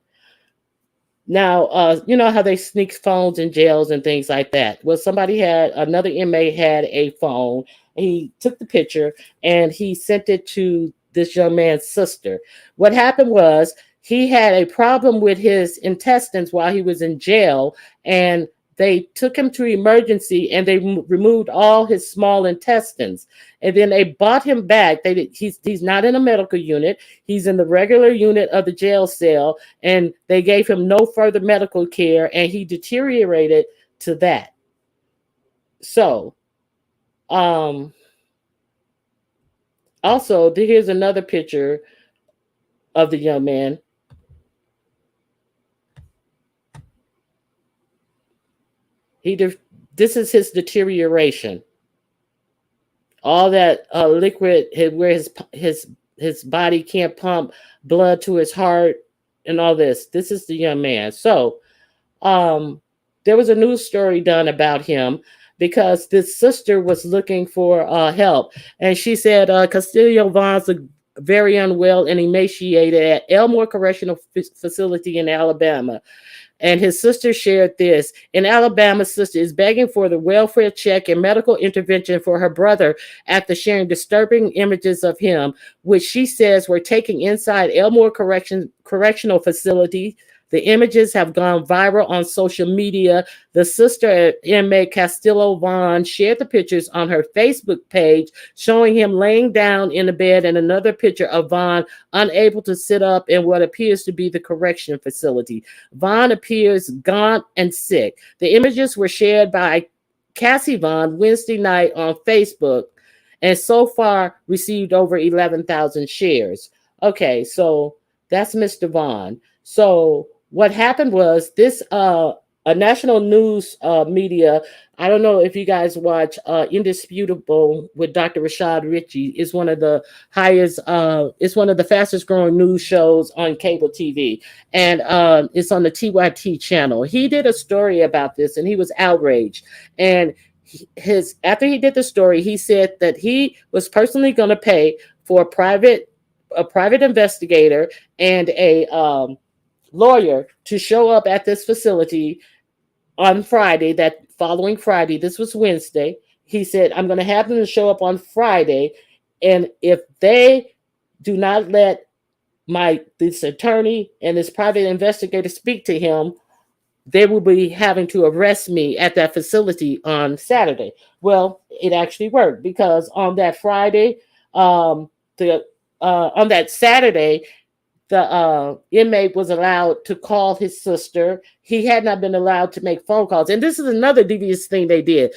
Now, you know how they sneak phones in jails and things like that. Well, another inmate had a phone. He took the picture and he sent it to this young man's sister. What happened was he had a problem with his intestines while he was in jail, and they took him to emergency and they removed all his small intestines. And then they brought him back. He's not in a medical unit. He's in the regular unit of the jail cell, and they gave him no further medical care, and he deteriorated to that. So, also, here's another picture of the young man. This is his deterioration. All that liquid where his body can't pump blood to his heart and all this. This is the young man. So there was a news story done about him because this sister was looking for help. And she said Castillo Vaughn's very unwell and emaciated at Elmore Correctional Facility in Alabama. And his sister shared this. In Alabama, sister is begging for the welfare check and medical intervention for her brother after sharing disturbing images of him, which she says were taken inside Elmore Correctional Facility. The images have gone viral on social media. The sister inmate Castillo Vaughn shared the pictures on her Facebook page, showing him laying down in the bed, and another picture of Vaughn unable to sit up in what appears to be the correction facility. Vaughn appears gaunt and sick. The images were shared by Cassie Vaughn Wednesday night on Facebook, and so far received over 11,000 shares. Okay, so that's Mr. Vaughn. So what happened was this a national news media, I don't know if you guys watch Indisputable with Dr. Rashad Ritchie, is one of the highest, it's one of the fastest growing news shows on cable TV. And it's on the TYT channel. He did a story about this and he was outraged. And after he did the story, he said that he was personally going to pay for a private investigator and a lawyer to show up at this facility on Friday, that following Friday. This was Wednesday. He said, I'm going to have them to show up on Friday. And if they do not let this attorney and this private investigator speak to him, they will be having to arrest me at that facility on Saturday. Well, it actually worked, because on that Friday, on that Saturday, the inmate was allowed to call his sister. He had not been allowed to make phone calls. And this is another devious thing they did.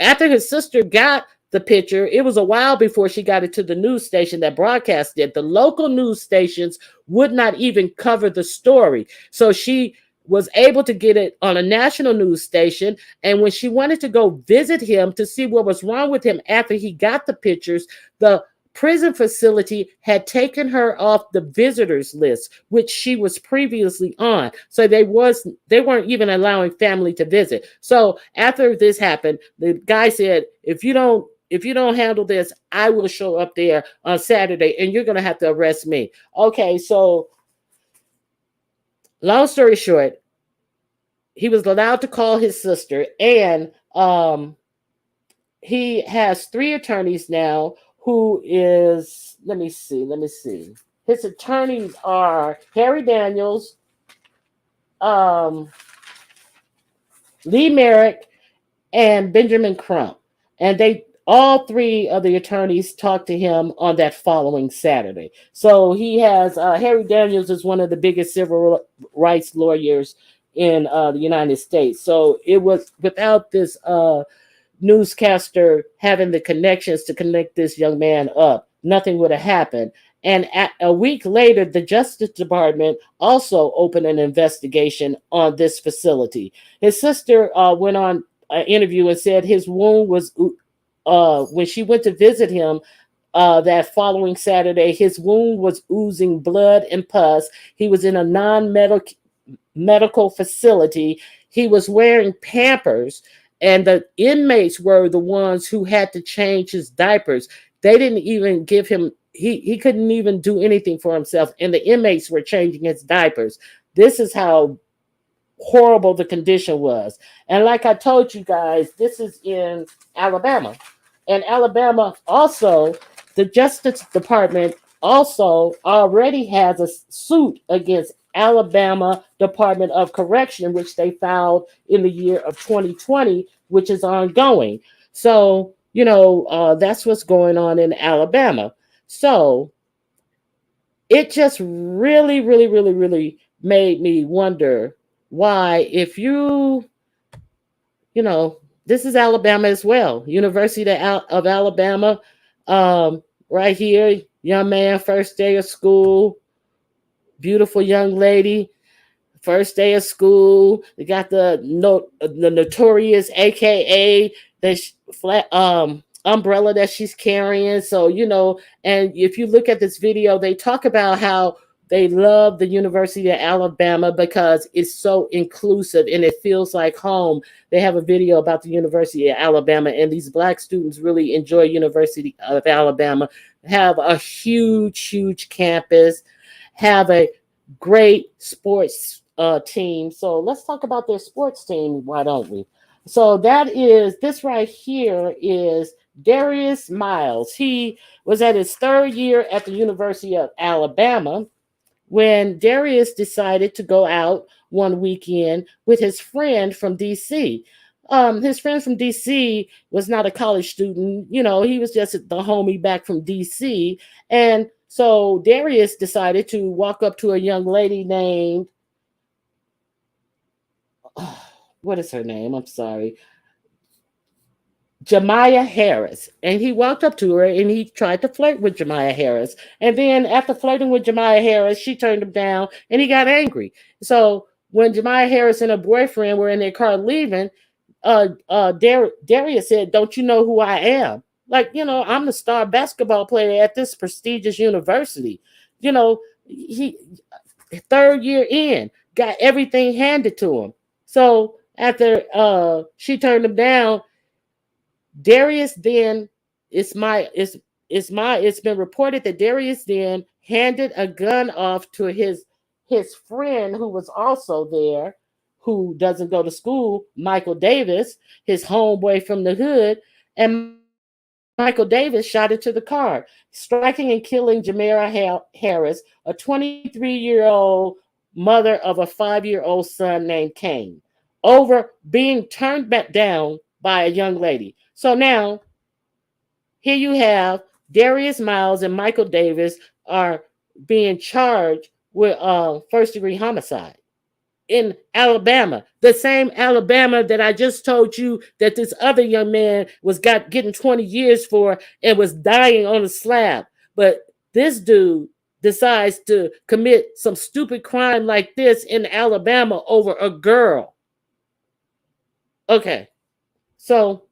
After his sister got the picture, it was a while before she got it to the news station that broadcast it. The local news stations would not even cover the story. So she was able to get it on a national news station. And when she wanted to go visit him to see what was wrong with him after he got the pictures, the prison facility had taken her off the visitors list, which she was previously on. So they weren't even allowing family to visit. So after this happened, the guy said, if if you don't handle this, I will show up there on Saturday and you're going to have to arrest me. Okay, so long story short, he was allowed to call his sister, and he has 3 attorneys now who is, let me see. His attorneys are Harry Daniels, Lee Merrick, and Benjamin Crump. And all 3 of the attorneys talked to him on that following Saturday. So he has, Harry Daniels is one of the biggest civil rights lawyers in the United States. So it was without this newscaster having the connections to connect this young man up, nothing would have happened. And a week later, the Justice Department also opened an investigation on this facility. His sister went on an interview and said his wound was, when she went to visit him that following Saturday, his wound was oozing blood and pus. He was in a non-medical facility. He was wearing Pampers, and the inmates were the ones who had to change his diapers. They didn't even give him, he couldn't even do anything for himself, and the inmates were changing his diapers. This is how horrible the condition was. And like I told you guys, this is in Alabama. And Alabama also, the Justice Department also already has a suit against Alabama Department of Correction, which they filed in the year of 2020, which is ongoing. So, that's what's going on in Alabama. So it just really, really, really, really made me wonder why, if this is Alabama as well, University of Alabama, right here, young man, first day of school, beautiful young lady, first day of school. They got the notorious AKA the umbrella that she's carrying. So, and if you look at this video, they talk about how they love the University of Alabama because it's so inclusive and it feels like home. They have a video about the University of Alabama, and these Black students really enjoy University of Alabama, have a huge, huge campus, have a great sports team. So let's talk about their sports team, why don't we? So this right here is Darius Miles. He was at his 3rd year at the University of Alabama when Darius decided to go out one weekend with his friend from DC. His friend from DC was not a college student. He was just the homie back from DC. And so Darius decided to walk up to a young lady named, what is her name? I'm sorry. Jemiah Harris. And he walked up to her and he tried to flirt with Jemiah Harris. And then after flirting with Jemiah Harris, she turned him down and he got angry. So when Jemiah Harris and her boyfriend were in their car leaving, Darius said, "Don't you know who I am? I'm the star basketball player at this prestigious university." He 3rd year in, got everything handed to him. So after she turned him down, Darius then, it's been reported that Darius then handed a gun off to his friend who was also there, who doesn't go to school, Michael Davis, his homeboy from the hood, and Michael Davis shot into the car, striking and killing Jemiah Harris, a 23-year-old mother of a 5-year-old son named Kane, over being turned back down by a young lady. So now, here you have Darius Miles and Michael Davis are being charged with 1st-degree homicide in Alabama, the same Alabama that I just told you that this other young man was getting 20 years for and was dying on a slab. But this dude decides to commit some stupid crime like this in Alabama over a girl. Okay, so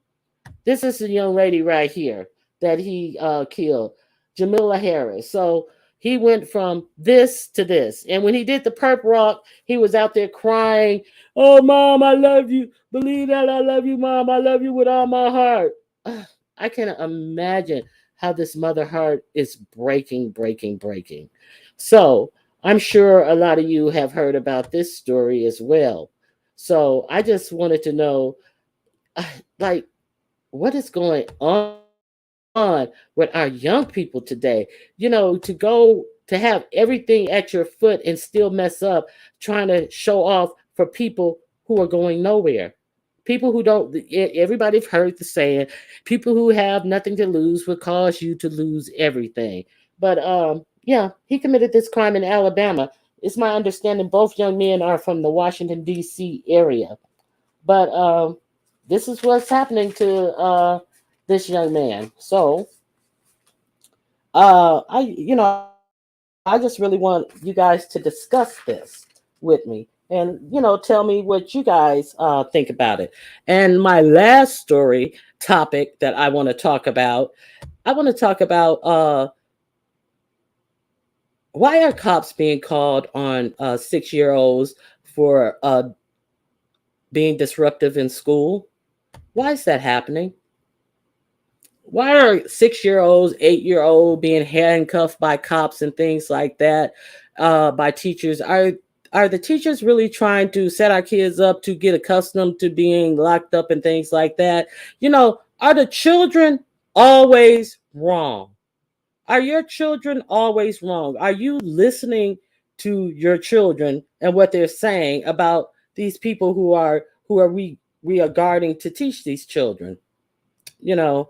this is the young lady right here that he killed, Jemiah Harris. So he went from this to this. And when he did the perp rock, he was out there crying, "Oh, Mom, I love you. Believe that I love you, Mom. I love you with all my heart." I can imagine how this mother heart is breaking. So I'm sure a lot of you have heard about this story as well. So I just wanted to know, like, what is going on with our young people today? To go to have everything at your foot and still mess up, trying to show off for people who are going nowhere. People who don't, everybody's heard the saying, people who have nothing to lose will cause you to lose everything. But yeah, he committed this crime in Alabama. It's my understanding both young men are from the Washington, D.C. area. But this is what's happening to this young man. So I just really want you guys to discuss this with me, and tell me what you guys think about it. And my last story topic that I want to talk about why are cops being called on 6-year-olds for being disruptive in school? Why is that happening? Why are 6-year-olds, 8-year-old being handcuffed by cops and things like that, by teachers? Are the teachers really trying to set our kids up to get accustomed to being locked up and things like that? Are the children always wrong? Are your children always wrong? Are you listening to your children and what they're saying about these people we are guarding to teach these children? You know,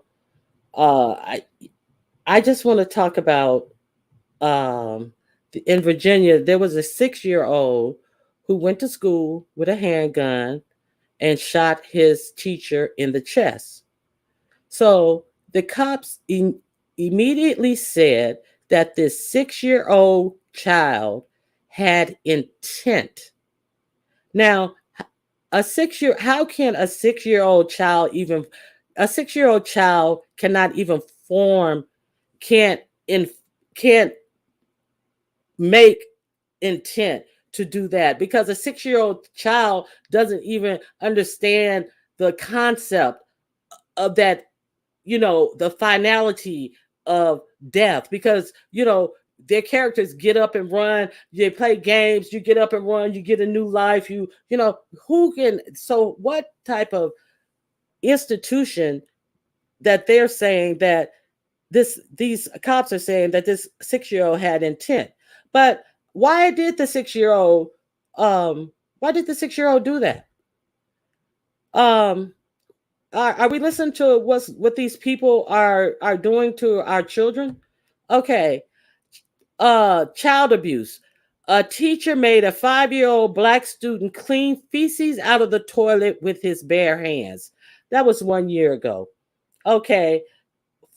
I just want to talk about in Virginia, there was a 6-year-old who went to school with a handgun and shot his teacher in the chest. So the cops immediately said that this 6-year-old child had intent. Now, how can a 6-year-old child even? A 6-year-old child cannot even form, can't make intent to do that, because a 6-year-old child doesn't even understand the concept of that, the finality of death, because their characters get up and run, they play games, you get up and run, you get a new life, so what type of institution that they're saying that these cops are saying that this 6-year-old had intent? But why did the 6-year-old do that? Are we listening to what these people are doing to our children? Okay. Child abuse. A teacher made a 5-year-old black student clean feces out of the toilet with his bare hands. That was 1 year ago. Okay.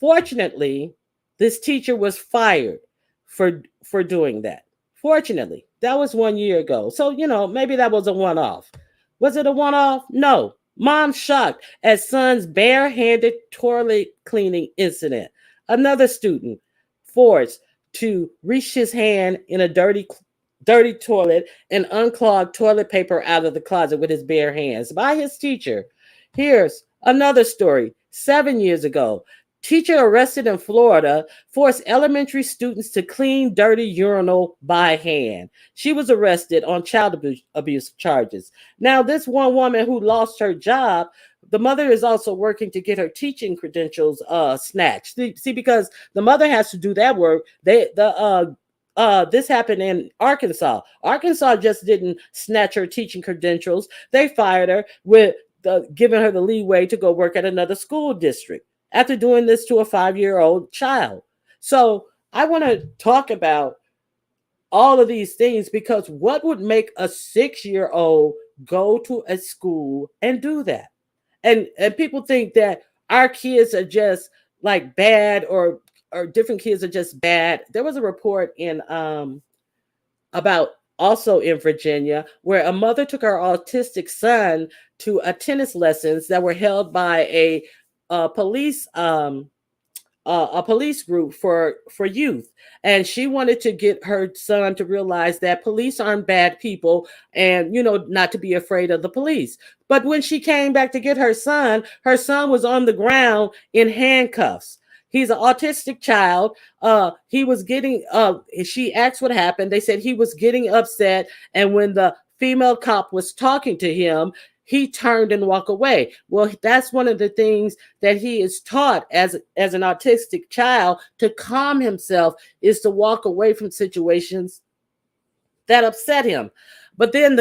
Fortunately, this teacher was fired for doing that. Fortunately, that was 1 year ago. So, maybe that was a one-off. Was it a one-off? No. Mom shocked at son's barehanded toilet cleaning incident. Another student forced to reach his hand in a dirty toilet and unclog toilet paper out of the closet with his bare hands by his teacher. Here's another story. 7 years ago, teacher arrested in Florida forced elementary students to clean dirty urinal by hand. She was arrested on child abuse charges. Now, this one woman who lost her job, the mother is also working to get her teaching credentials snatched. See, because the mother has to do that work. This happened in Arkansas. Arkansas just didn't snatch her teaching credentials. They fired her with giving her the leeway to go work at another school district after doing this to a 5-year-old child. So I want to talk about all of these things, because what would make a 6-year-old go to a school and do that? And people think that our kids are just like bad, or different kids are just bad. There was a report in about also in Virginia, where a mother took her autistic son to a tennis lessons that were held by a police a police group for youth, and she wanted to get her son to realize that police aren't bad people, and not to be afraid of the police. But when she came back to get her son was on the ground in handcuffs. He's an autistic child. He was getting she asked what happened. They said he was getting upset, and when the female cop was talking to him, he turned and walked away. Well, that's one of the things that he is taught as an autistic child, to calm himself, is to walk away from situations that upset him. But then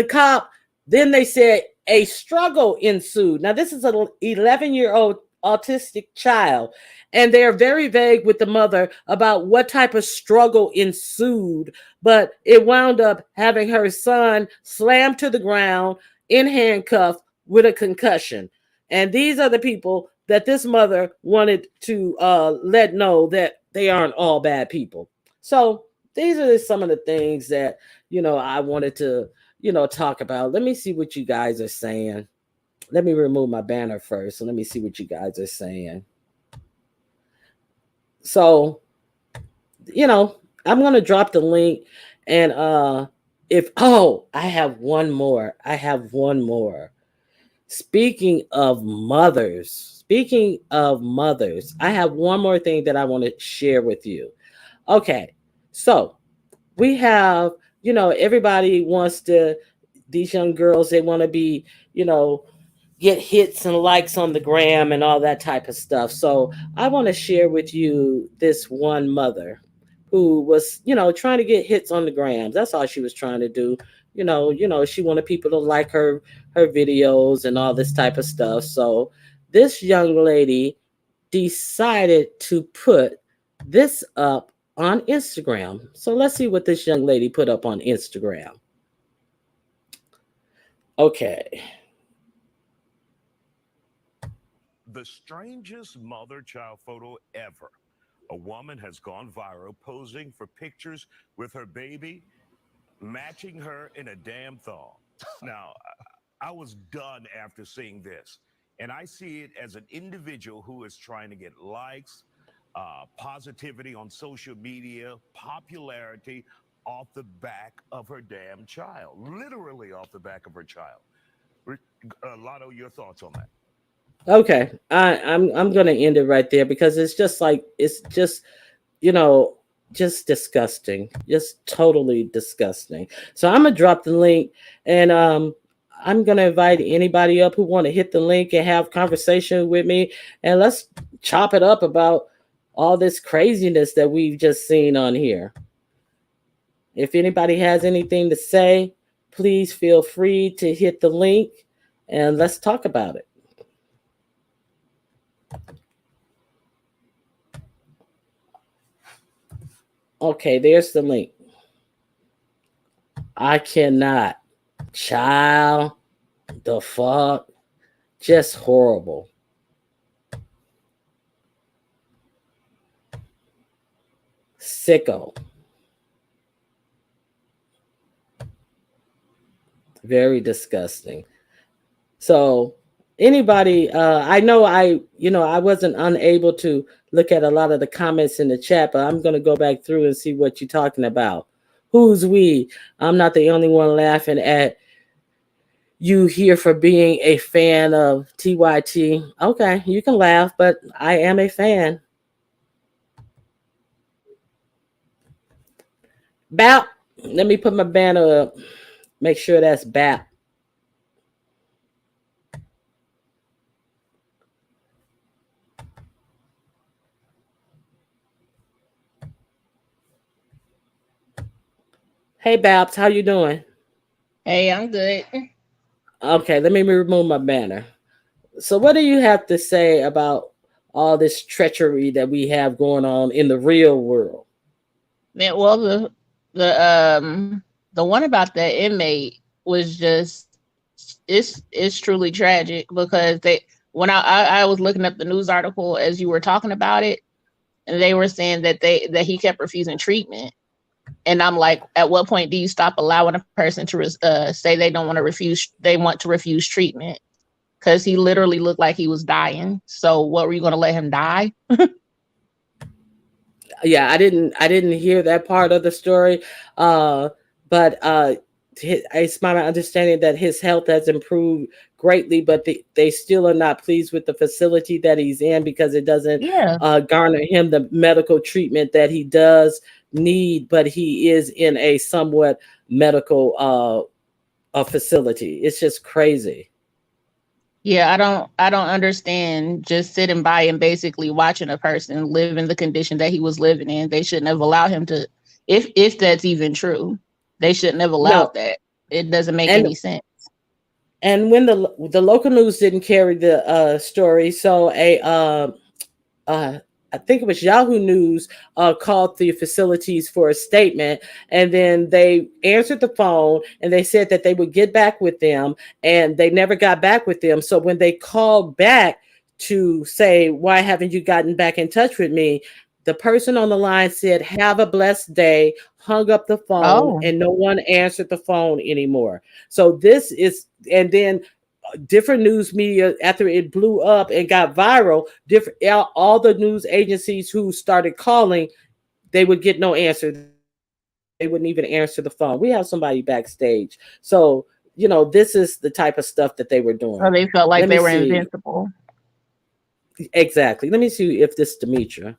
then they said a struggle ensued. Now, this is an 11-year-old autistic child, and they're very vague with the mother about what type of struggle ensued, but it wound up having her son slammed to the ground in handcuffs with a concussion. And these are the people that this mother wanted to let know that they aren't all bad people. So these are some of the things that, I wanted to, talk about. Let me see what you guys are saying. Let me remove my banner first, and let me see what you guys are saying. So, I'm going to drop the link, and I have one more. Speaking of mothers, I have one more thing that I want to share with you. Okay, so we have, everybody wants these young girls, they want to be, get hits and likes on the gram and all that type of stuff. So I want to share with you this one mother who was, trying to get hits on the grams. That's all she was trying to do. She wanted people to like her videos and all this type of stuff. So this young lady decided to put this up on Instagram. So let's see what this young lady put up on Instagram. Okay. The strangest mother-child photo ever. A woman has gone viral posing for pictures with her baby, matching her in a damn thong. Now, I was done after seeing this, and I see it as an individual who is trying to get likes, positivity on social media, popularity off the back of her damn child, literally off the back of her child. Lotto, your thoughts on that? Okay, I'm gonna end it right there, because it's just just disgusting, just totally disgusting. So I'm gonna drop the link, and I'm gonna invite anybody up who want to hit the link and have conversation with me, and let's chop it up about all this craziness that we've just seen on here. If anybody has anything to say, please feel free to hit the link and let's talk about it. Okay, there's the link. I cannot. Child, the fuck? Just horrible. Sicko. Very disgusting. So anybody, I know I wasn't unable to look at a lot of the comments in the chat, but I'm going to go back through and see what you're talking about. Who's we? I'm not the only one laughing at you here for being a fan of TYT. Okay, you can laugh, but I am a fan. BAP. Let me put my banner up. Make sure that's BAP. Hey, Babs, how you doing? Hey, I'm good. Okay, let me remove my banner. So what do you have to say about all this treachery that we have going on in the real world? Man, well, the one about the inmate was just it's truly tragic, because when I was looking up the news article as you were talking about it, and they were saying that he kept refusing treatment. And I'm like, at what point do you stop allowing a person to say they want to refuse treatment? Because he literally looked like he was dying. So what, were you going to let him die? yeah, I didn't hear that part of the story. But it's my understanding that his health has improved greatly, but they still are not pleased with the facility that he's in because it doesn't Yeah. garner him the medical treatment that he does need. But he is in a somewhat medical facility. It's just crazy. Yeah, I don't understand just sitting by and basically watching a person live in the condition that he was living in. They shouldn't have allowed him to, if that's even true. They shouldn't have No, allowed that. It doesn't make and any sense. when the local news didn't carry the story, so uh, I think it was Yahoo News called the facilities for a statement, and then they answered the phone and they said that they would get back with them, and they never got back with them. So when they called back to say, "Why haven't you gotten back in touch with me?" the person on the line said, "Have a blessed day," hung up the phone, Oh, and no one answered the phone anymore. So this is, and then different news media, after it blew up and got viral, different all the news agencies who started calling, they would get no answer. They wouldn't even answer the phone. We have somebody backstage. So, this is the type of stuff that they were so doing. they felt like Let me they were see. invincible. Exactly. Let me see if this is Demetra.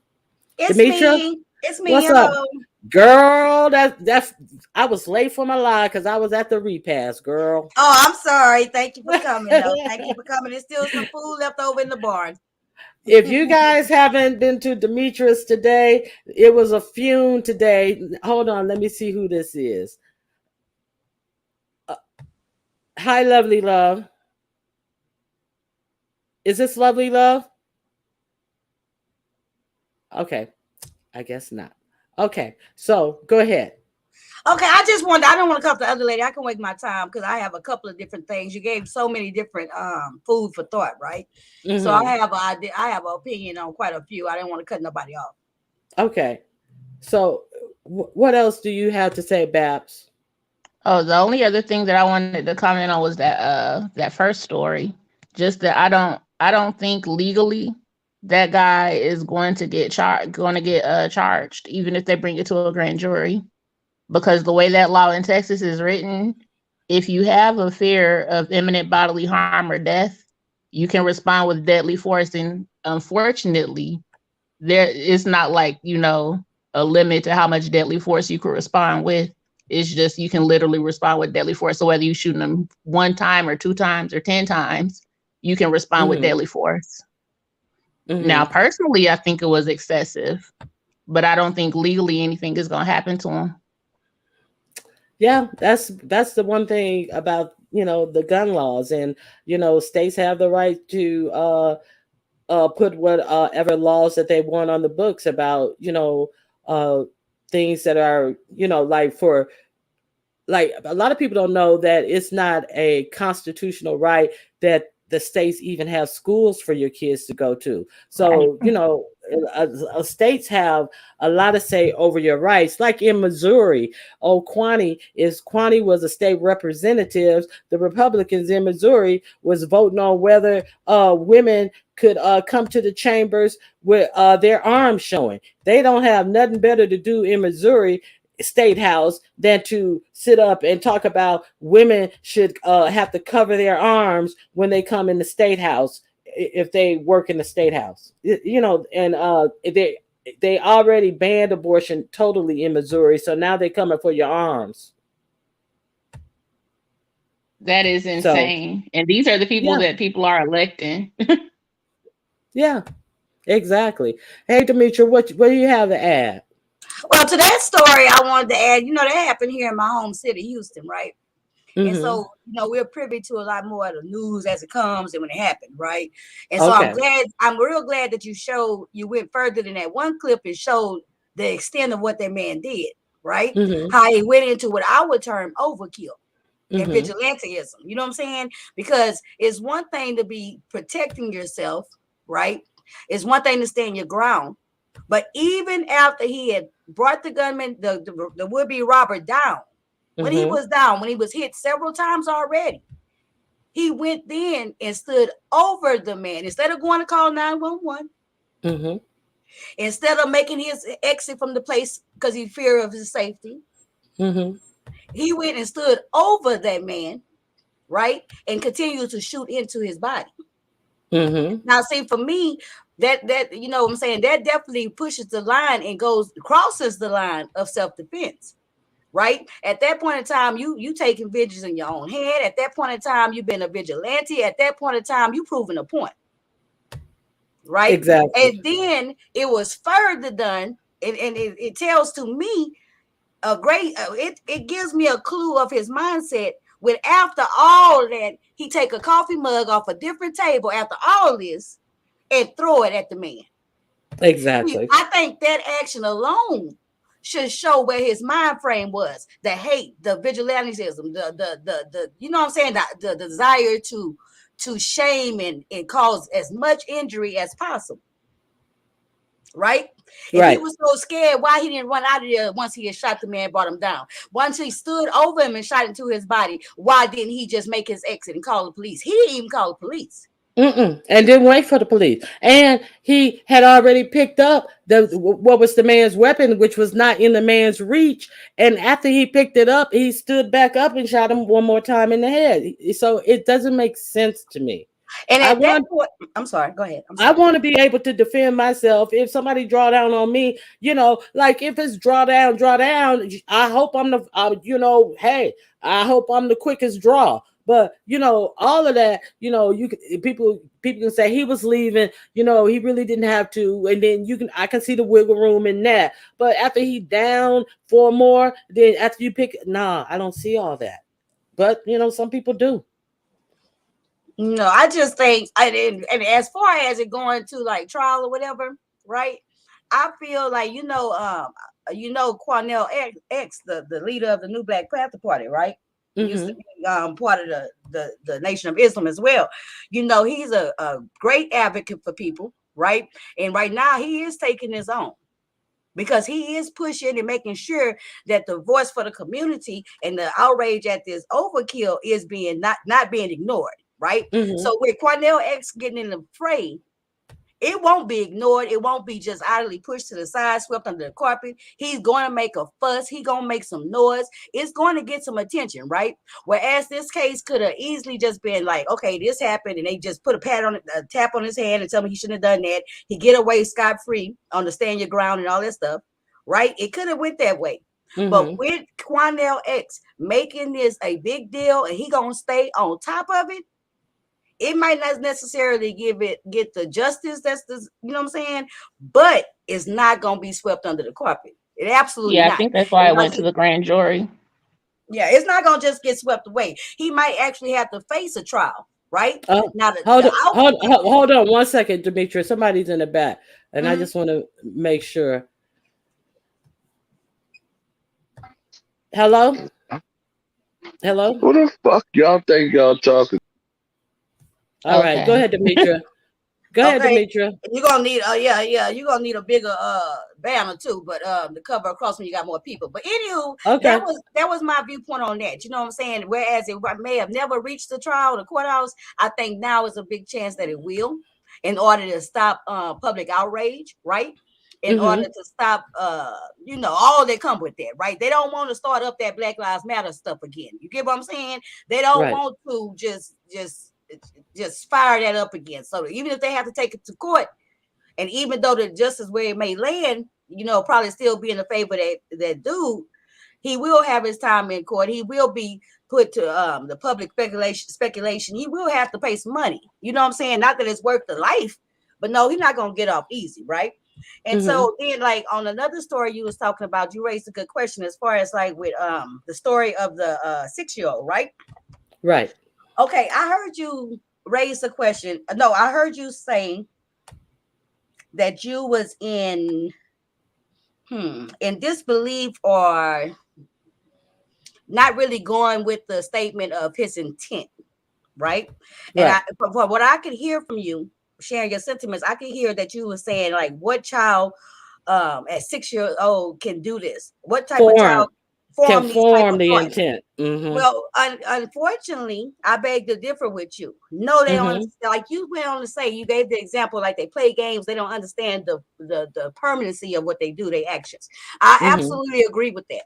It's Demetra, me. It's me. what's up? Hello. Girl, that's I was late for my live because I was at the repast, girl. Oh, I'm sorry. Thank you for coming, though. Thank you for coming. There's still some food left over in the barn. If you guys haven't been to Demetrius today, it was a fume today. Hold on, let me see who this is. Hi, lovely love. Is this lovely love? Okay, I guess not. Okay, so go ahead. Okay, I don't want to come to the other lady. I can wait my time because I have a couple of different things. You gave so many different food for thought, right? So I Mm-hmm. have an opinion on quite a few. I didn't want to cut nobody off. Okay, so what else do you have to say, Babs? Oh, the only other thing that I wanted to comment on was that first story. Just that I don't think legally that guy is going to get charged, even if they bring it to a grand jury. Because the way that law in Texas is written, if you have a fear of imminent bodily harm or death, you can respond with deadly force. And unfortunately, there it's not like, a limit to how much deadly force you could respond with. It's just you can literally respond with deadly force. So whether you shoot them one time or two times or 10 times, you can respond with Mm-hmm. deadly force. Now, Mm-hmm. personally, I think it was excessive, but I don't think legally anything is going to happen to him. Yeah, that's the one thing about the gun laws, and states have the right to put whatever laws that they want on the books about uh, things that are like for like a lot of people don't know that it's not a constitutional right that the states even have schools for your kids to go to. Right. So, states have a lot of say over your rights. Like in Missouri, Quaney was a state representative. The Republicans in Missouri was voting on whether women could come to the chambers with their arms showing. They don't have nothing better to do in Missouri state house than to sit up and talk about women should have to cover their arms when they come in the state house if they work in the state house. And they already banned abortion totally in Missouri, so now they're coming for your arms. That is So insane. And these are the people yeah, that people are electing. yeah, exactly. Hey, Demetra, what do you have to add? Well, to that story, I wanted to add, that happened here in my home city, Houston, right? And Mm-hmm. so, we're privy to a lot more of the news as it comes and when it happened, right? And so Okay. I'm real glad that you went further than that one clip and showed the extent of what that man did, right? Mm-hmm. How he went into what I would term overkill and Mm-hmm. vigilantism. You know what I'm saying? Because it's one thing to be protecting yourself, right? It's one thing to stand your ground. But even after he had brought the gunman, the would-be robber down, when he Mm-hmm. was down, when he was hit several times already, he went then and stood over the man. Instead of going to call 911, Mm-hmm. Instead of making his exit from the place because he fear of his safety, he went and stood over that man, right, and continued to shoot into his body. Now, see, for me, that you know what I'm saying, that definitely pushes the line and crosses the line of self-defense. Right at that point in time, you taking vengeance in your own head. At that point in time, you've been a vigilante. At that point in time, you proving a point, right? Exactly. And then it was further done, and it tells to me a great. It gives me a clue of his mindset. When after all that, he take a coffee mug off a different table after all this, and throw it at the man. Exactly. I think that action alone should show where his mind frame was. The hate, the vigilantism, the you know what I'm saying, the desire to shame and cause as much injury as possible. Right? If he was so scared, why he didn't run out of there once he had shot the man, brought him down? Once he stood over him and shot into his body, why didn't he just make his exit and call the police? He didn't even call the police. And didn't wait for the police. And he had already picked up what was the man's weapon, which was not in the man's reach. And after he picked it up, he stood back up and shot him one more time in the head. So it doesn't make sense to me. And at that point, I'm sorry, go ahead. I want to be able to defend myself. If somebody draw down on me, you know, like if it's draw down, I hope I'm the, you know, hey, I hope I'm the quickest draw. But you know, all of that, you know, people can say he was leaving, you know, he really didn't have to, and then I can see the wiggle room in that. But after he down 4 more, then after you pick, I don't see all that. But you know, some people do. No, I just think, and as far as it going to like trial or whatever, right? I feel like you know Cornel X, the leader of the New Black Panther Party, right? Used to be part of the Nation of Islam as well. You know, he's a great advocate for people, right? And right now he is taking his own, because he is pushing and making sure that the voice for the community and the outrage at this overkill is being not being ignored, right? So with Cornel X getting in the fray, it won't be ignored. It won't be just idly pushed to the side, swept under the carpet. He's going to make a fuss. He's going to make some noise. It's going to get some attention, right? Whereas this case could have easily just been like, okay, this happened, and they just put a tap on his hand and tell me he shouldn't have done that. He get away scot-free on the stand your ground and all that stuff, right? It could have went that way. But with Cornel X making this a big deal and he going to stay on top of it, it might not necessarily get the justice that's the, you know what I'm saying, but it's not gonna be swept under the carpet. It absolutely not. I think that's why it went to the grand jury. Yeah, it's not gonna just get swept away. He might actually have to face a trial, right? Now, hold on 1 second, Demetrius. Somebody's in the back, and I just want to make sure. Hello. Who the fuck y'all think y'all talking? All right, go ahead, Demetria. Demetria. You're gonna need you're gonna need a bigger banner too, but to cover across when you got more people. But anywho, that was my viewpoint on that. You know what I'm saying? Whereas it may have never reached the trial, the courthouse, I think now is a big chance that it will, in order to stop public outrage, right? In order to stop you know, all that come with that, right? They don't want to start up that Black Lives Matter stuff again. You get what I'm saying? They don't want to just fire that up again. So even if they have to take it to court, and even though the justice where it may land, you know, probably still be in the favor of that dude, he will have his time in court. He will be put to the public speculation. He will have to pay some money. You know what I'm saying? Not that it's worth the life, but no, he's not gonna get off easy, right? And so then, like on another story you was talking about, you raised a good question as far as like with the story of the 6-year-old, right? Right. Okay, I heard you raise the question. No, I heard you saying that you was in disbelief or not really going with the statement of his intent, right? And from what I could hear from you, sharing your sentiments, I could hear that you were saying like, what child at 6 years old can do this? What type of child? form these type form of the thoughts. intent. Mm-hmm. Well, unfortunately, I beg to differ with you. No, they don't Mm-hmm. understand. Like you went on to say, you gave the example, like they play games, they don't understand the permanency of what they do, their actions. I Mm-hmm. absolutely agree with that.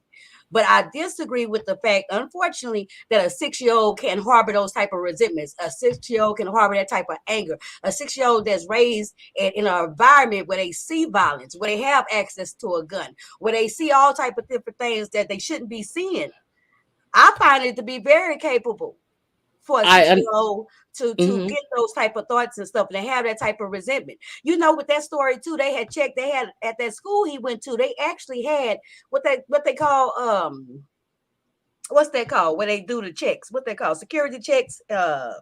But I disagree with the fact, unfortunately, that a 6-year-old can harbor those type of resentments. A 6-year-old can harbor that type of anger. A 6-year-old that's raised in an environment where they see violence, where they have access to a gun, where they see all type of different things that they shouldn't be seeing. I find it to be very capable for a 6-year-old to Mm-hmm. get those type of thoughts and stuff, and they have that type of resentment. You know, with that story too, they had checked. They had at that school he went to. They actually had what they call what's that called? Where they do the checks? What they call security checks? The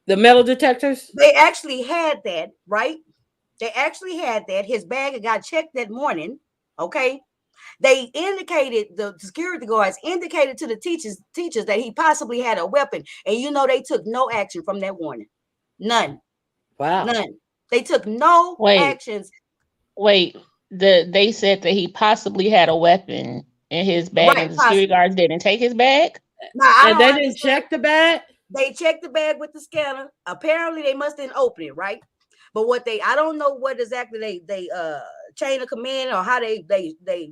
metal detectors. They actually had that, right? They actually had that. His bag had got checked that morning. Okay. They indicated, the security guards indicated to the teachers that he possibly had a weapon. And you know, they took no action from that warning. None. Wow. None. They took no actions. Wait, they said that he possibly had a weapon in his bag, Right, and the security guards didn't take his bag? Now, And they didn't check the bag? They checked the bag with the scanner. Apparently, they must didn't open it, right? But I don't know what exactly they chain of command or how they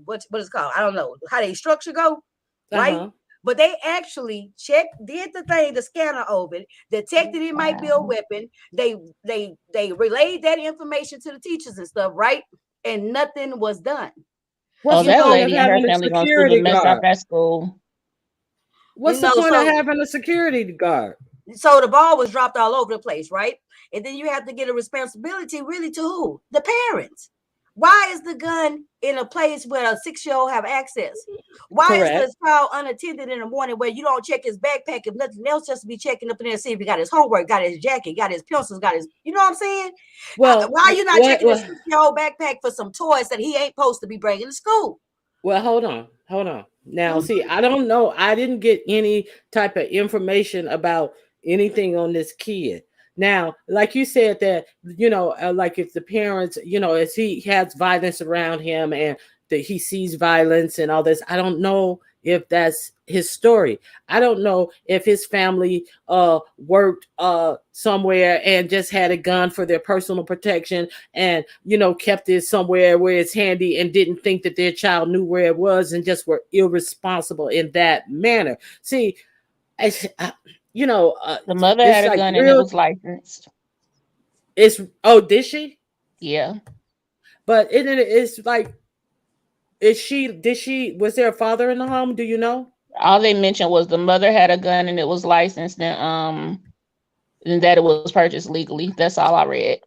what it's called. I don't know how they structure go, right? Uh-huh. But they actually did the thing, the scanner open, detected it might be a weapon. They relayed that information to the teachers and stuff, right? And nothing was done. Oh, that lady and her family gonna sue the mess out that school. What's the point of having a security guard? So the ball was dropped all over the place, right? And then you have to get a responsibility really to who? The parents. Why is the gun in a place where a 6-year-old have access? Why is the child unattended in the morning where you don't check his backpack if nothing else, just to be checking up in there to see if he got his homework, got his jacket, got his pencils, got his, you know what I'm saying? Well, why are you not checking his 6-year-old backpack for some toys that he ain't supposed to be bringing to school? Well, hold on. Now, see, I don't know. I didn't get any type of information about anything on this kid. Now, like you said that, you know, like if the parents, you know, as he has violence around him and that he sees violence and all this, I don't know if that's his story. I don't know if his family worked somewhere and just had a gun for their personal protection and, you know, kept it somewhere where it's handy and didn't think that their child knew where it was and just were irresponsible in that manner. See, you know, the mother had a gun and it was licensed. Did she? Yeah. But it's like, was there a father in the home? Do you know? All they mentioned was the mother had a gun and it was licensed and that it was purchased legally. That's all I read.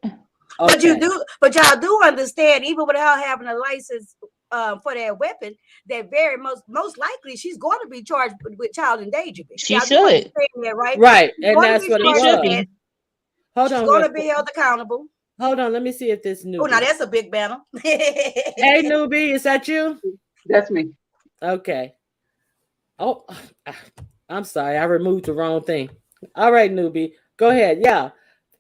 Okay. But y'all do understand, even without having a license for that weapon, that very most likely she's going to be charged with child endangerment. She should. That, right? Right. And that's what it should be. Hold on. She's going to be held accountable. Hold on. Let me see if this Newbie. Oh, now that's a big banner. Hey, Newbie, is that you? That's me. Okay. Oh, I'm sorry. I removed the wrong thing. All right, Newbie. Go ahead. Yeah.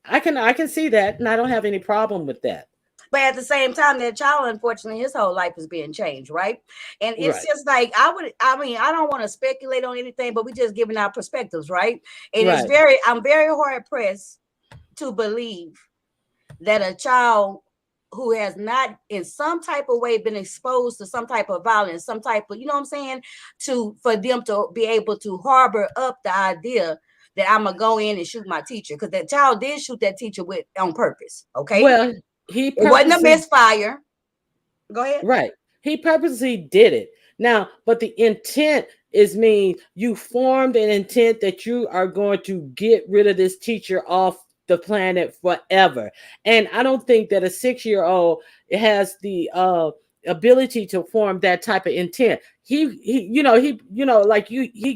I can see that, and I don't have any problem with that. But at the same time, that child, unfortunately, his whole life is being changed, right? And it's just like I don't want to speculate on anything, but we just giving our perspectives, right? And I'm very hard pressed to believe that a child who has not in some type of way been exposed to some type of violence, some type of, you know what I'm saying, for them to be able to harbor up the idea that I'm gonna go in and shoot my teacher, because that child did shoot that teacher on purpose. Okay. Well, it wasn't a misfire. Go ahead. Right. He purposely did it. Now, but the intent mean you formed an intent that you are going to get rid of this teacher off the planet forever. And I don't think that a 6-year-old has the ability to form that type of intent. He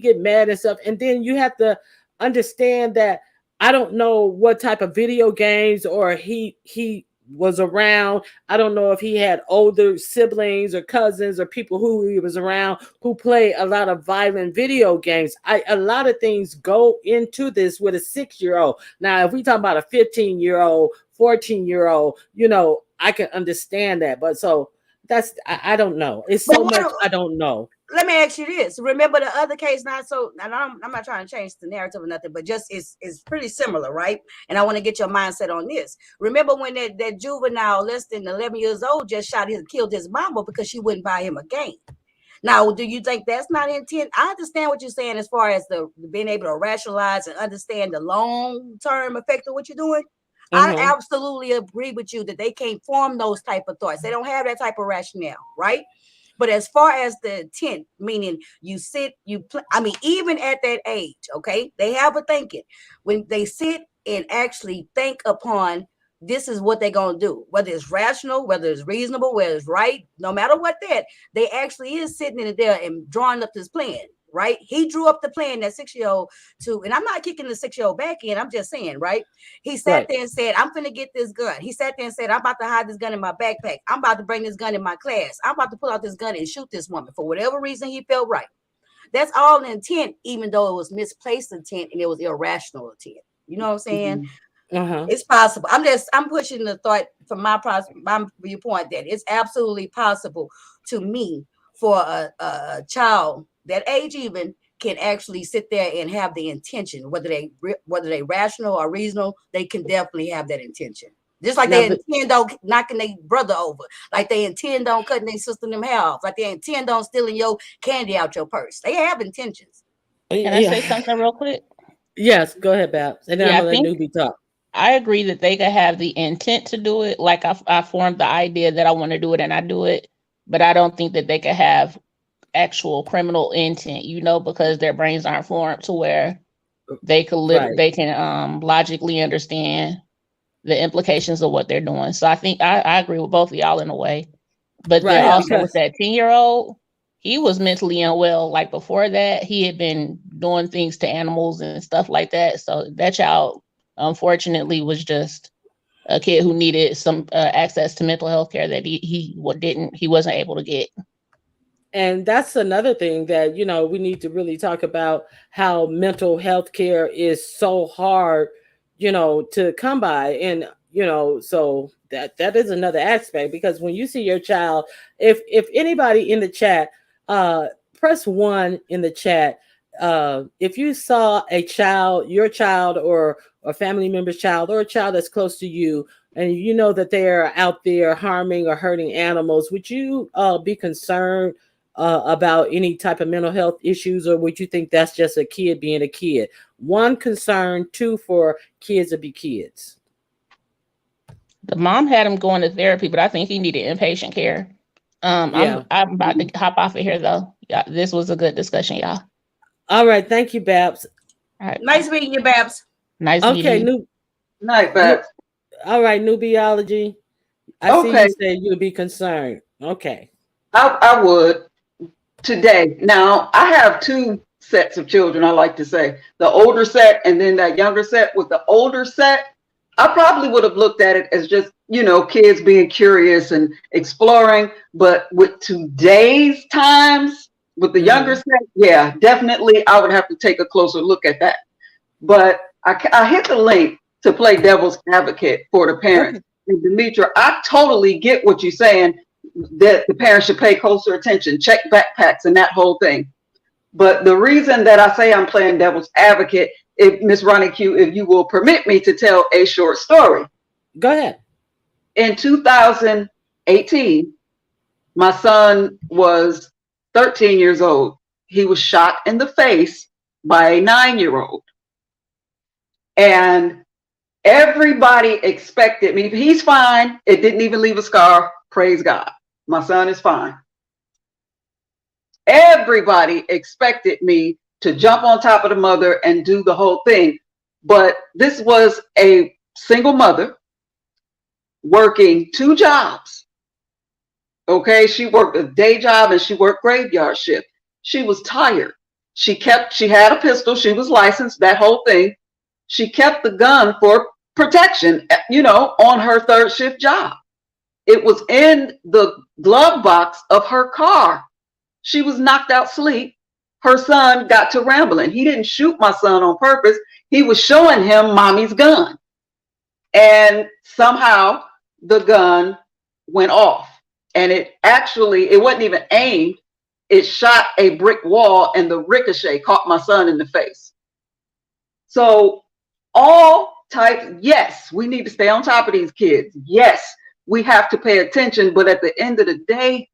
get mad and stuff, and then you have to understand that I don't know what type of video games or he was around. I don't know if he had older siblings or cousins or people who he was around who play a lot of violent video games. A lot of things go into this with a 6-year-old. Now, if we talk about a 15-year-old, 14-year-old, you know, I can understand that. But so I don't know. It's so much I don't know. let me ask you this. Remember the other case, not so, and I'm not trying to change the narrative or nothing, but just it's pretty similar, right? And I want to get your mindset on this. Remember when that juvenile less than 11 years old just killed his mama because she wouldn't buy him a game. Now, do you think that's not intent? I understand what you're saying as far as the being able to rationalize and understand the long-term effect of what you're doing. I absolutely agree with you that they can't form those type of thoughts. They don't have that type of rationale, right? But as far as the intent, meaning even at that age, okay, they have a thinking. When they sit and actually think upon this is what they're going to do, whether it's rational, whether it's reasonable, whether it's right, no matter what they actually is sitting in there and drawing up this plan, right? He drew up the plan, that 6-year-old, and I'm not kicking the 6-year-old back in, I'm just saying, right? He sat there and said, I'm finna get this gun. He sat there and said, I'm about to hide this gun in my backpack. I'm about to bring this gun in my class. I'm about to pull out this gun and shoot this woman for whatever reason he felt right. That's all intent, even though it was misplaced intent and it was irrational intent. You know what I'm saying? It's possible. I'm pushing the thought from my viewpoint that it's absolutely possible to me for a child that age even can actually sit there and have the intention, whether they rational or reasonable, they can definitely have that intention. Just like they intend on knocking their brother over, like they intend on cutting their sister in them hair off, like they intend on stealing your candy out your purse. They have intentions. Can I say something real quick? Yes, go ahead, Babs. And then I'm going to let Newbie talk. I agree that they could have the intent to do it. Like I formed the idea that I want to do it and I do it, but I don't think that they could have actual criminal intent, because their brains aren't formed to where they could they can logically understand the implications of what they're doing. So I think I agree with both of y'all in a way. But then also with that 10-year-old, he was mentally unwell. Like before that, he had been doing things to animals and stuff like that. So that child, unfortunately, was just a kid who needed some access to mental health care that he wasn't able to get. And that's another thing that, we need to really talk about, how mental health care is so hard, to come by. And, so that is another aspect, because when you see your child, if anybody in the chat, press 1 in the chat. If you saw a child, your child or a family member's child or a child that's close to you, and you know that they're out there harming or hurting animals, would you be concerned about any type of mental health issues, or would you think that's just a kid being a kid? 1, concern. 2, for kids to be kids. The mom had him going to therapy, but I think he needed inpatient care. I'm about to hop off of here though. Yeah, this was a good discussion, y'all. All right, thank you, Babs. All right. Nice meeting you, Babs. Nice meeting you. Night, Babs. All right, Newbiology. I see you said you'd be concerned. Okay. I would today. Now, I have 2 sets of children, I like to say. The older set and then that younger set. With the older set, I probably would have looked at it as just, kids being curious and exploring. But with today's times, with the younger set, definitely I would have to take a closer look at that. But I hit the link to play devil's advocate for the parents. And Demetra, I totally get what you're saying, that the parents should pay closer attention, check backpacks and that whole thing. But the reason that I say I'm playing devil's advocate, if Miss Ronnie Q, if you will permit me to tell a short story. Go ahead. In 2018, my son was 13 years old. He was shot in the face by a 9-year-old. And everybody expected me. He's fine. It didn't even leave a scar. Praise God. My son is fine. Everybody expected me to jump on top of the mother and do the whole thing. But this was a single mother working 2 jobs. Okay, she worked a day job and she worked graveyard shift. She was tired. She had a pistol. She was licensed, that whole thing. She kept the gun for protection, on her 3rd shift job. It was in the glove box of her car. She was knocked out asleep. Her son got to rambling. He didn't shoot my son on purpose. He was showing him mommy's gun. And somehow the gun went off. And it wasn't even aimed. it shot a brick wall and the ricochet caught my son in the face. So all types, yes, we need to stay on top of these kids. Yes, we have to pay attention, but at the end of the day,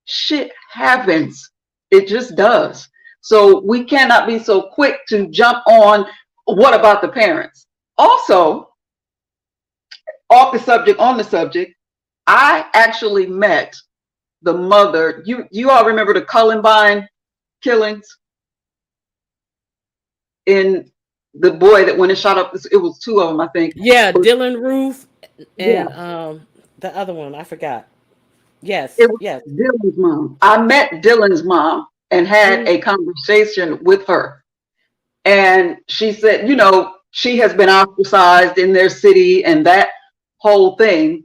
shit happens. It just does. So we cannot be so quick to jump on what about the parents. Also, off the subject, on the subject, I actually met the mother. You all remember the Columbine killings? In the boy that when it shot up, it was 2 of them, I think. Yeah, Dylan Roof and Yeah. the other one, I forgot. Yes, It was yes. Dylan's mom. I met Dylan's mom and had a conversation with her. And she said, you know, she has been ostracized in their city and that whole thing.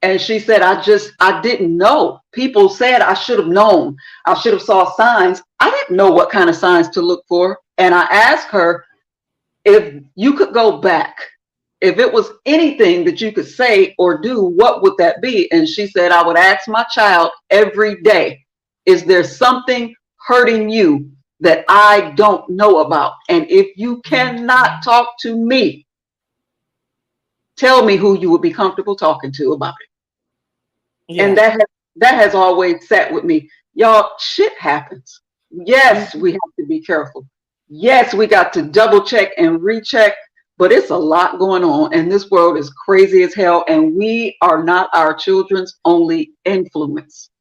And she said, I didn't know. People said I should have known. I should have saw signs. I didn't know what kind of signs to look for. And I asked her, if you could go back, if it was anything that you could say or do, what would that be? And she said, I would ask my child every day, is there something hurting you that I don't know about? And if you cannot talk to me, tell me who you would be comfortable talking to about it. Yeah. And that has always sat with me. Y'all, shit happens. Yes, we have to be careful. Yes, we got to double check and recheck, but it's a lot going on, and this world is crazy as hell, and we are not our children's only influence.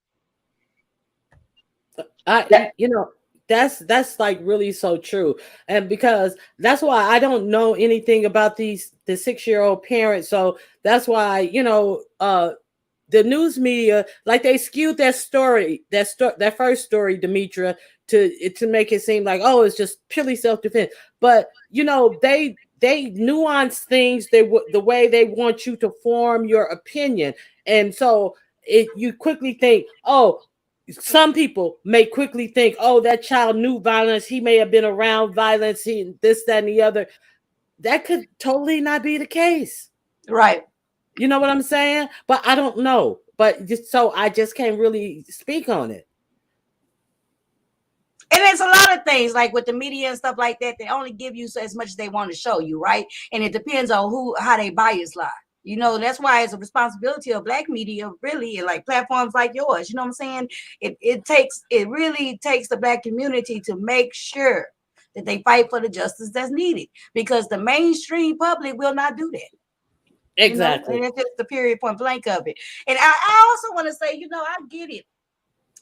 You know, that's like really so true. And because that's why I don't know anything about the 6-year-old parents. So that's why, you know, the news media, like they skewed that story, that first story, Demetra, to make it seem like, oh, it's just purely self-defense. But you know, they nuance things the way they want you to form your opinion. And so you quickly think, oh, some people may quickly think, oh, that child knew violence, he may have been around violence, this, that, and the other. That could totally not be the case. Right. You know what I'm saying? But I don't know. But so I just can't really speak on it. And there's a lot of things like with the media and stuff like that, they only give you as much as they want to show you, right? And it depends on how they bias lie. You know, that's why it's a responsibility of Black media, really, and like platforms like yours. You know what I'm saying? It really takes the Black community to make sure that they fight for the justice that's needed, because the mainstream public will not do that. Exactly. You know? And it's just the period point blank of it. And I also want to say, you know, I get it.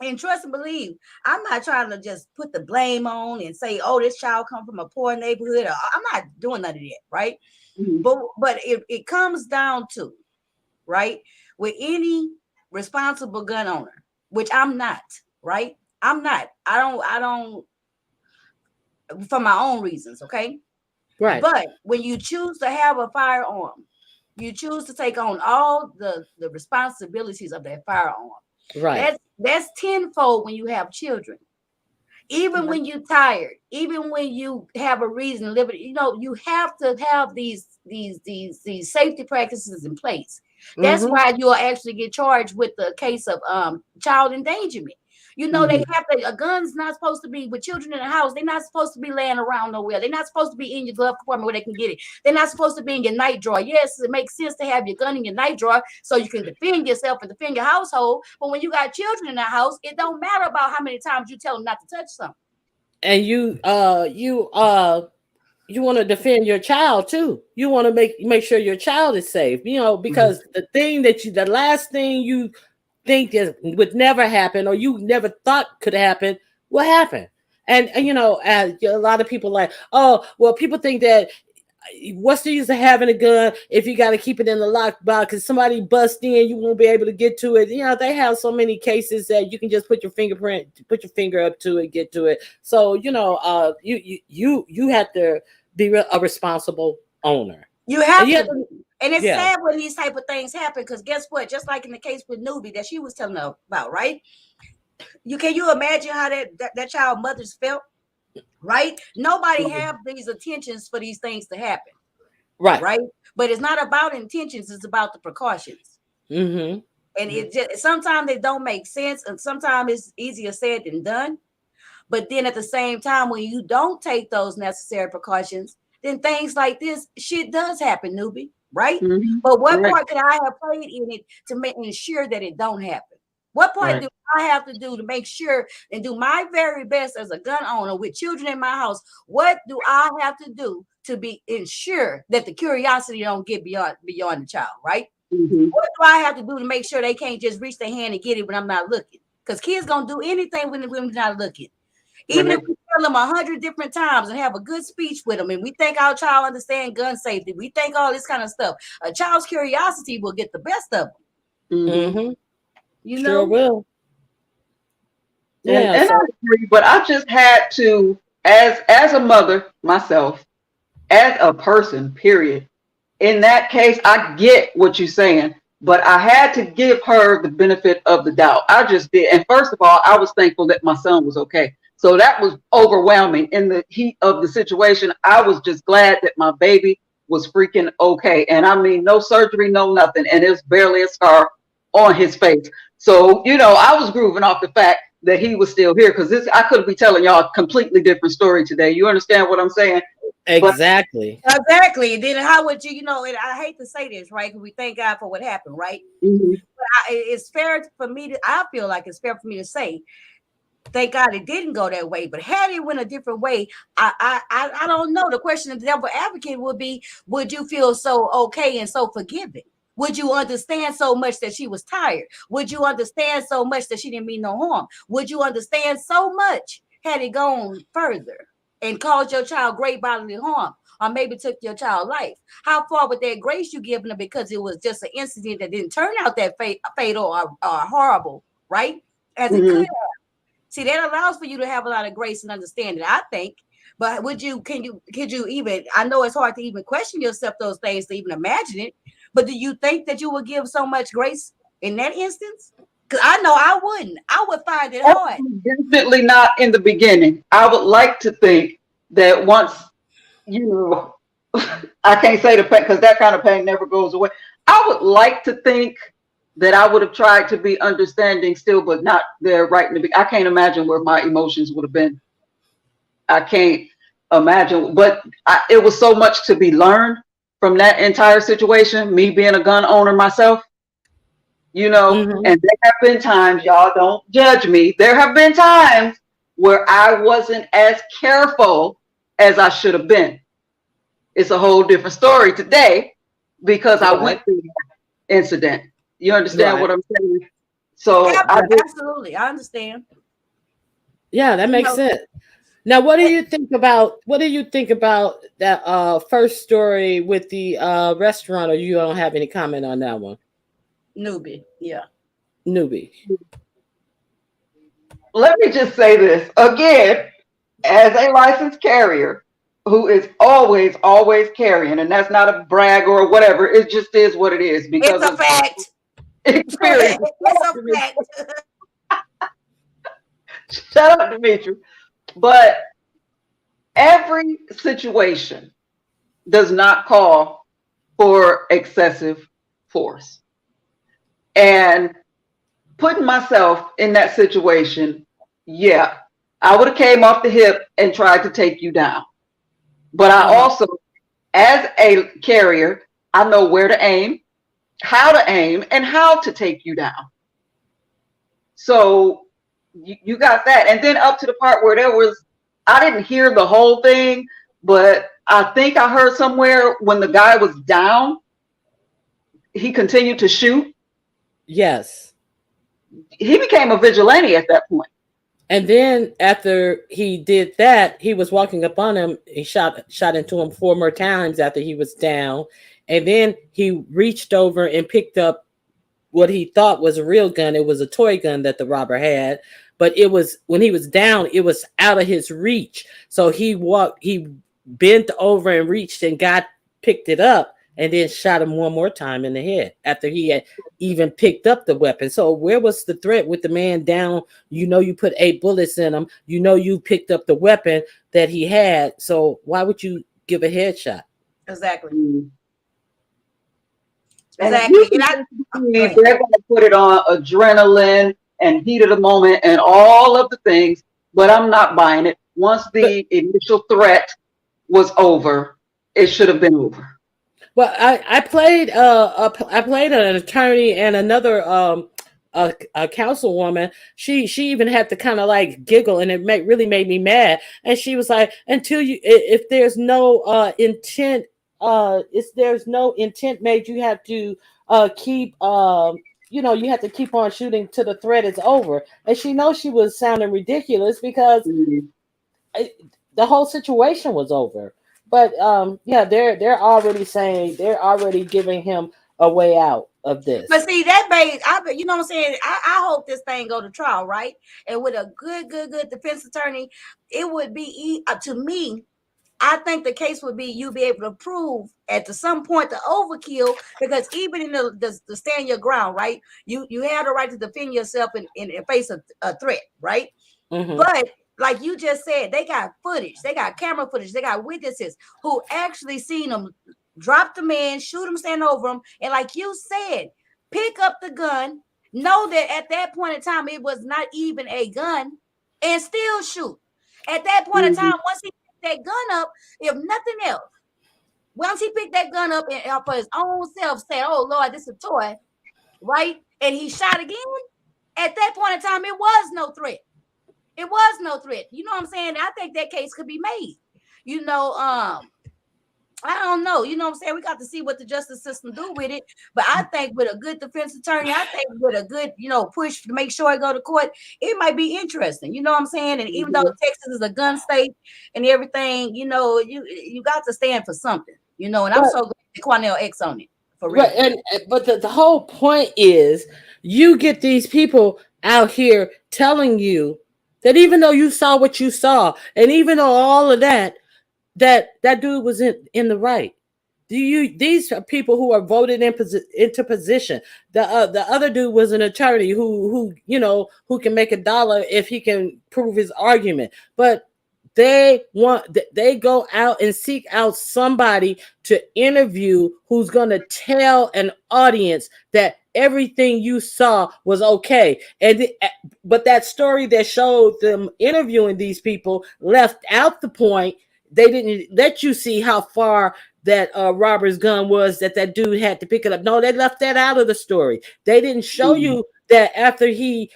And trust and believe, I'm not trying to just put the blame on and say, oh, this child come from a poor neighborhood. I'm not doing none of that, right? Mm-hmm. But it comes down to, right, with any responsible gun owner, which I'm not, right? I'm not. I don't, for my own reasons, okay? Right. But when you choose to have a firearm, you choose to take on all the responsibilities of that firearm. Right. That's tenfold when you have children. Even when you're tired, even when you have a reason to live it, you know, you have to have these safety practices in place. That's why you'll actually get charged with the case of child endangerment. You know, they have to, a gun's not supposed to be with children in the house. They're not supposed to be laying around nowhere. They're not supposed to be in your glove compartment where they can get it. They're not supposed to be in your night drawer. Yes, it makes sense to have your gun in your night drawer so you can defend yourself and defend your household. But when you got children in the house, it don't matter about how many times you tell them not to touch something. And you want to defend your child too. You want to make sure your child is safe, you know, because the last thing you think would never happen or you never thought could happen will happen. And you know, a lot of people like, oh, well, people think that what's the use of having a gun if you got to keep it in the lockbox because somebody busts in, you won't be able to get to it. You know, they have so many cases that you can just put your finger up to it, get to it. So, you know, you have to be a responsible owner. You have to. And it's sad when these type of things happen, because guess what? Just like in the case with Newbie that she was telling her about, right? Can you imagine how that child mothers felt? Right? Nobody have these intentions for these things to happen. Right. Right. But it's not about intentions, it's about the precautions. And it just sometimes they don't make sense, and sometimes it's easier said than done. But then at the same time, when you don't take those necessary precautions, then things like this shit does happen, newbie, right? Mhm. But what Right. part could I have played in it to make ensure that it don't happen? What part Right. do I have to do to make sure and do my very best as a gun owner with children in my house? What do I have to do to be ensure that the curiosity don't get beyond the child, right? Mhm. What do I have to do to make sure they can't just reach their hand and get it when I'm not looking? Because kids gonna do anything when we're not looking. Even if Right. we tell them 100 different times and have a good speech with them, and we think our child understands gun safety, we think all this kind of stuff. A child's curiosity will get the best of them. Mhm. Mm-hmm. You Sure know, will. And Yeah. I So agree, but I just had to, as a mother myself, as a person, period. In that case, I get what you're saying, but I had to give her the benefit of the doubt. I just did. And first of all, I was thankful that my son was okay. So that was overwhelming in the heat of the situation. I was just glad that my baby was freaking okay. And I mean, no surgery, no nothing. And it's barely a scar on his face. So, I was grooving off the fact that he was still here, because I could be telling y'all a completely different story today. You understand what I'm saying? But exactly. exactly. And then how would you, and I hate to say this, right? Because we thank God for what happened, right? Mhm. But it's fair for me to, I feel like it's fair for me to say, thank God it didn't go that way. But had it went a different way, I don't know. The question of the devil advocate would be, would you feel so okay and so forgiving? Would you understand so much that she was tired? Would you understand so much that she didn't mean no harm? Would you understand so much had it gone further and caused your child great bodily harm, or maybe took your child's life? How far would that grace you given them because it was just an incident that didn't turn out that fatal or horrible, right? As it could Mhm. have. See, that allows for you to have a lot of grace and understanding, I think. But could you even, I know it's hard to even question yourself those things, to even imagine it, but do you think that you would give so much grace in that instance? Because I know I wouldn't. I would find it hard. Definitely not in the beginning. I would like to think that once, I can't say the pain, because that kind of pain never goes away. I would like to think that I would have tried to be understanding still, but not there right in the beginning. I can't imagine where my emotions would have been. I can't imagine, but it was so much to be learned from that entire situation, me being a gun owner myself. Mhm. And there have been times, y'all don't judge me, there have been times where I wasn't as careful as I should have been. It's a whole different story today because I went Right. through that incident. You understand Right. what I'm saying? So Absolutely. I understand. Yeah, that makes sense. Now, what do you think about that first story with the restaurant, or you don't have any comment on that one? Newbie. Yeah. Newbie. let me just say this again, as a licensed carrier who is always, always carrying, and that's not a brag or whatever, it just is what it is because It's a fact. experience. It's a fact. Shut up, Dimitri. But every situation does not call for excessive force. And putting myself in that situation, yeah, I would have came off the hip and tried to take you down. But I also, as a carrier, I know where to aim, how to aim, and how to take you down. So you got that. And then up to the part where I didn't hear the whole thing, but I think I heard somewhere when the guy was down, he continued to shoot. Yes. He became a vigilante at that point. And then after he did that, he was walking up on him. He shot into him 4 more times after he was down. And then he reached over and picked up what he thought was a real gun. It was a toy gun that the robber had, but it was, when he was down, it was out of his reach. So he bent over and reached and picked it up, and then shot him 1 more time in the head after he had even picked up the weapon. So where was the threat with the man down? You put 8 bullets in him. You picked up the weapon that he had. So why would you give a headshot? Exactly. Exactly. And they're going to put it on adrenaline and heat of the moment and all of the things, but I'm not buying it. Once the initial threat was over, it should have been over. Well, I played an attorney and another a councilwoman. She even had to kind of like giggle, and it really made me mad. And she was like, "Until if there's no intent, if there's no intent made, you have to keep you have to keep on shooting till the threat is over." And she knows she was sounding ridiculous because the whole situation was over. But yeah, they're already giving him a way out of this. But see, that made you know what I'm saying. I hope this thing go to trial, right? And with a good defense attorney, it would be to me. I think the case would be you be able to prove at some point the overkill, because even in the stand your ground, right? You have the right to defend yourself in face of a threat, right? Mm-hmm. But like you just said, they got footage, they got camera footage, they got witnesses who actually seen them drop the man, shoot him, stand over him, and like you said, pick up the gun, know that at that point in time it was not even a gun, and still shoot. At that point in time, once he picked that gun up, if nothing else, once he picked that gun up and for his own self said, "Oh Lord, this is a toy," right? And he shot again. At that point in time, it was no threat. It was no threat. You know what I'm saying? I think that case could be made. You know, I don't know. You know what I'm saying? We got to see what the justice system do with it. But I think with a good defense attorney, I think with a good, push to make sure it go to court, it might be interesting. You know what I'm saying? And even though Texas is a gun state and everything, you got to stand for something. And I'm so glad that Cornell X on it. For real. Right, but the whole point is you get these people out here telling you that even though you saw what you saw, and even though all of that dude was in the right. These are people who are voted into position. The other dude was an attorney who can make $1 if he can prove his argument. But they go out and seek out somebody to interview who's going to tell an audience that everything you saw was okay. But that story that showed them interviewing these people left out the point. They didn't let you see how far that robber's gun was that dude had to pick it up. No, they left that out of the story. They didn't show you that after he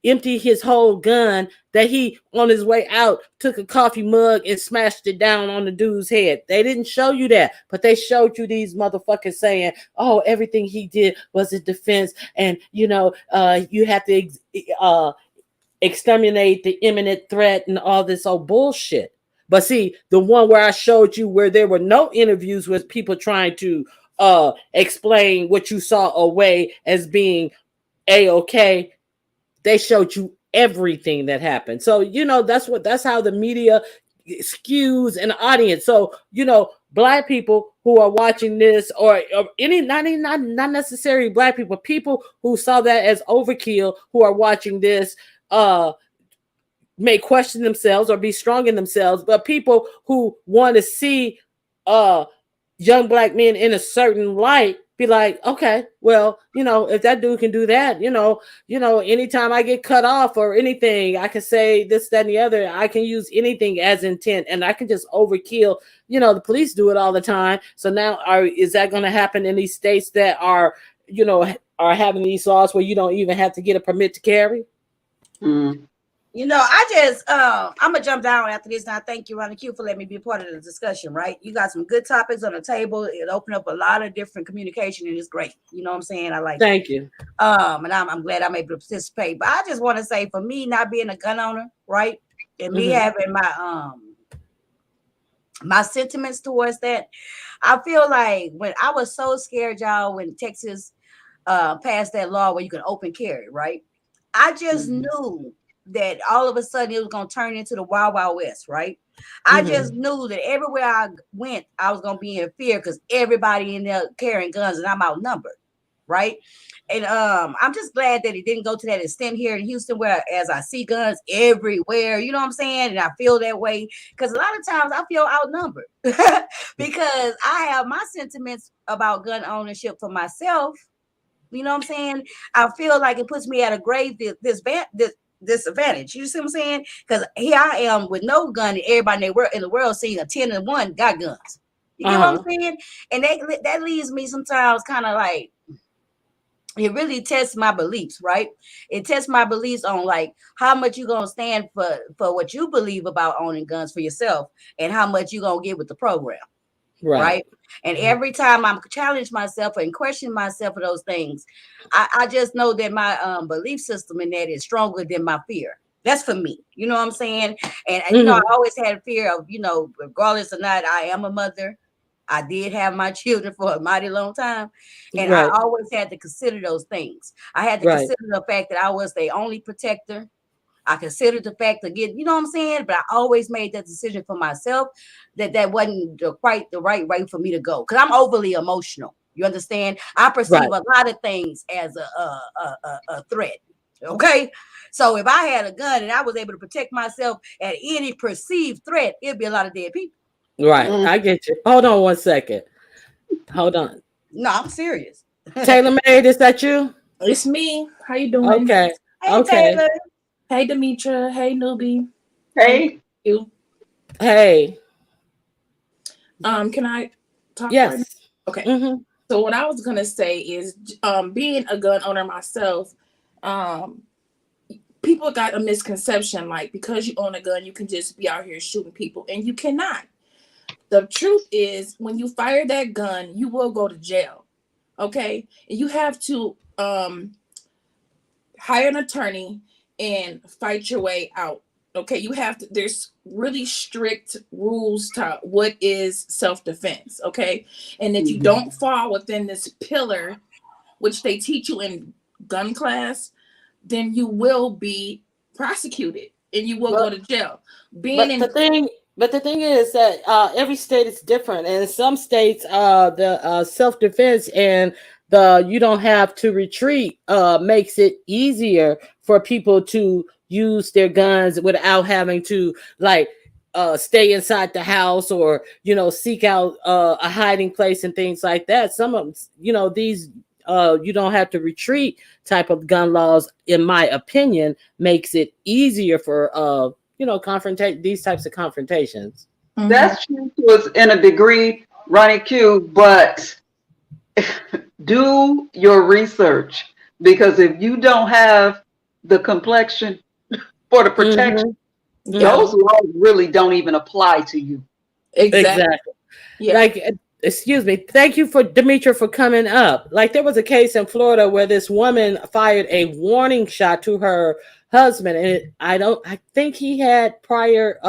emptied his whole gun, that he on his way out took a coffee mug and smashed it down on the dude's head. They didn't show you that, but they showed you these motherfuckers saying, "Oh, everything he did was a defense, and you have to exterminate the imminent threat and all this old bullshit." But see, the one where I showed you where there were no interviews with people trying to explain what you saw away as being A-okay, they showed you everything that happened. So, that's how the media skews an audience. So, Black people who are watching this, or any not necessarily Black people who saw that as overkill, who are watching this, may question themselves or be strong in themselves, but people who want to see young Black men in a certain light be like, okay, well, if that dude can do that, anytime I get cut off or anything, I can say this, that, and the other. I can use anything as intent, and I can just overkill. The police do it all the time. So now, is that going to happen in these states that are having these laws where you don't even have to get a permit to carry? I'm gonna jump down after this. And I thank you, Ronnie Q, for letting me be a part of the discussion. Right, you got some good topics on the table. It opened up a lot of different communication, and it's great. You know what I'm saying? I like. Thank you. And I'm glad I'm able to participate. But I just want to say, for me, not being a gun owner, right, and me having my sentiments towards that, I feel like when I was so scared, y'all, when Texas passed that law where you can open carry, right? I just knew that all of a sudden it was going to turn into the Wild Wild West, right? I just knew that everywhere I went, I was going to be in fear because everybody in there carrying guns and I'm outnumbered. right? And I'm just glad that it didn't go to that extent here in Houston, where as I see guns everywhere, you know what I'm saying? And I feel that way because a lot of times I feel outnumbered because I have my sentiments about gun ownership for myself. You know what I'm saying? I feel like it puts me at a grave disadvantage. You see what I'm saying? Because here I am with no gun, and everybody in the world seeing a 10 and 1 got guns. You get what I'm saying? And that leaves me sometimes kind of like, it really tests my beliefs, right? It tests my beliefs on like how much you gonna stand for what you believe about owning guns for yourself, and how much you gonna get with the program, right? And every time I'm challenge myself and question myself for those things, I just know that my belief system in that is stronger than my fear. That's for me. You know what I'm saying? And you know, I always had fear of, you know, regardless or not, I am a mother. I did have my children for a mighty long time. And I always had to consider those things. I had to consider the fact that I was the only protector. I considered the fact to get, you know what I'm saying? But I always made that decision for myself that wasn't quite the right way for me to go. Because I'm overly emotional. You understand? I perceive a lot of things as a threat. Okay. So if I had a gun and I was able to protect myself at any perceived threat, it'd be a lot of dead people. Right. I get you. Hold on 1 second. Hold on. No, I'm serious. Taylor Made, is that you? It's me. How you doing? Okay. Hey, Taylor. Hey, Demetra. Hey, Newbie. Hey. You. Hey. Can I talk? Yes. Right now? Okay. So what I was gonna say is, being a gun owner myself, people got a misconception like because you own a gun, you can just be out here shooting people, and you cannot. The truth is, when you fire that gun, you will go to jail. Okay, and you have to hire an attorney and fight your way out. Okay, you have to, there's really strict rules to what is self-defense. Okay, and if you don't fall within this pillar, which they teach you in gun class, then you will be prosecuted and you will go to jail. But the thing is that every state is different, and in some states, the self-defense and the you don't have to retreat makes it easier for people to use their guns without having to like stay inside the house or, you know, seek out a hiding place and things like that. Some of them, you know, these you don't have to retreat type of gun laws, in my opinion, makes it easier for you know, confrontate these types of confrontations. That's true to in a degree, Ronnie Q, but do your research, because if you don't have the complexion for the protection, those laws really don't even apply to you. Exactly. Yeah. Like, excuse me. Thank you for Demetra for coming up. Like, there was a case in Florida where this woman fired a warning shot to her husband, and I think he had prior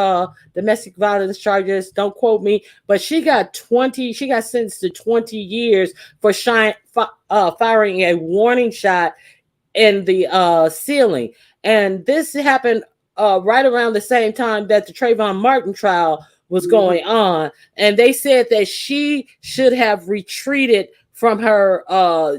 domestic violence charges, don't quote me, but she got sentenced to 20 years for firing a warning shot in the ceiling. And this happened right around the same time that the Trayvon Martin trial was going on, and they said that she should have retreated from her.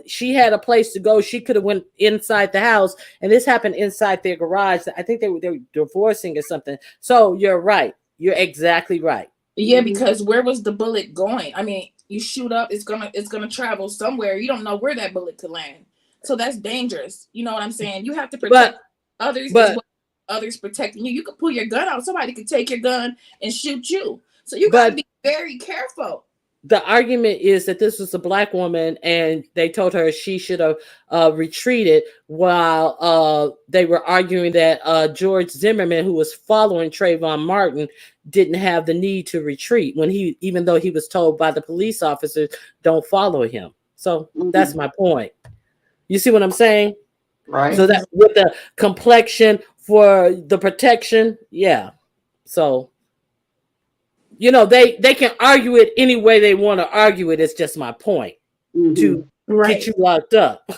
She had a place to go. She could have went inside the house, and this happened inside their garage. I think they were divorcing or something. So you're right. You're exactly right. Yeah, because where was the bullet going? I mean, you shoot up, it's gonna travel somewhere. You don't know where that bullet could land. So that's dangerous. You know what I'm saying? You have to protect others as well. Others protecting you. You could pull your gun out. Somebody could take your gun and shoot you. So you gotta be very careful. The argument is that this was a Black woman, and they told her she should have retreated, while they were arguing that George Zimmerman, who was following Trayvon Martin, didn't have the need to retreat even though he was told by the police officers, don't follow him. So that's my point. You see what I'm saying? Right. So that with the complexion for the protection, yeah. So, you know, they can argue it any way they want to argue it. It's just my point to get you locked up.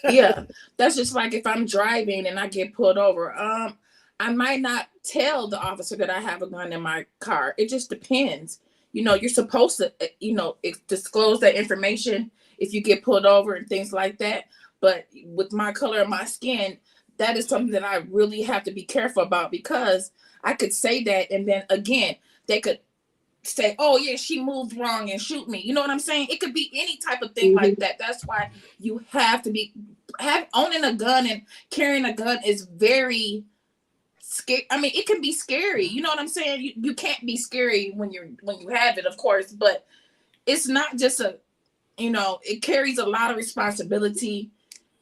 Yeah, that's just like if I'm driving and I get pulled over. I might not tell the officer that I have a gun in my car. It just depends. You know, you're supposed to, you know, disclose that information if you get pulled over and things like that. But with my color of my skin, that is something that I really have to be careful about, because I could say that, and then again, they could say, oh yeah, she moved wrong and shoot me. You know what I'm saying? It could be any type of thing like that. That's why you have to owning a gun and carrying a gun is very scary. I mean, it can be scary. You know what I'm saying? You can't be scary when you have it, of course, but it's not just it carries a lot of responsibility.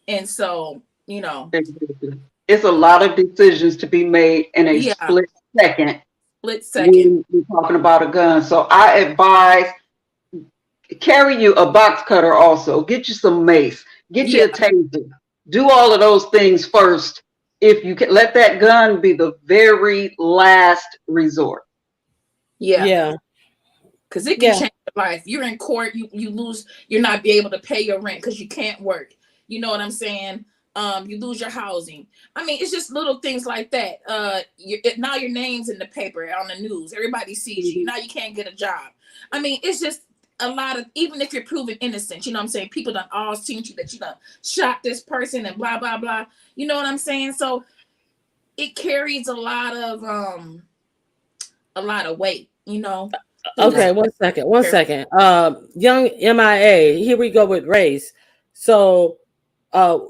And so, it's a lot of decisions to be made in a split second. When we're talking about a gun. So I advise carry you a box cutter also. Get you some mace. Get you a taser. Do all of those things first. If you can, let that gun be the very last resort. Yeah. Because it can change your life. You're in court, you lose, you're not be able to pay your rent because you can't work. You know what I'm saying? You lose your housing. I mean, it's just little things like that. Now your name's in the paper, on the news. Everybody sees you. Now you can't get a job. I mean, it's just a lot of, even if you're proven innocent, you know what I'm saying? People done all seen you that you done shot this person and blah, blah, blah. You know what I'm saying? So it carries a lot of weight, Okay, one second. Young MIA, here we go with race. So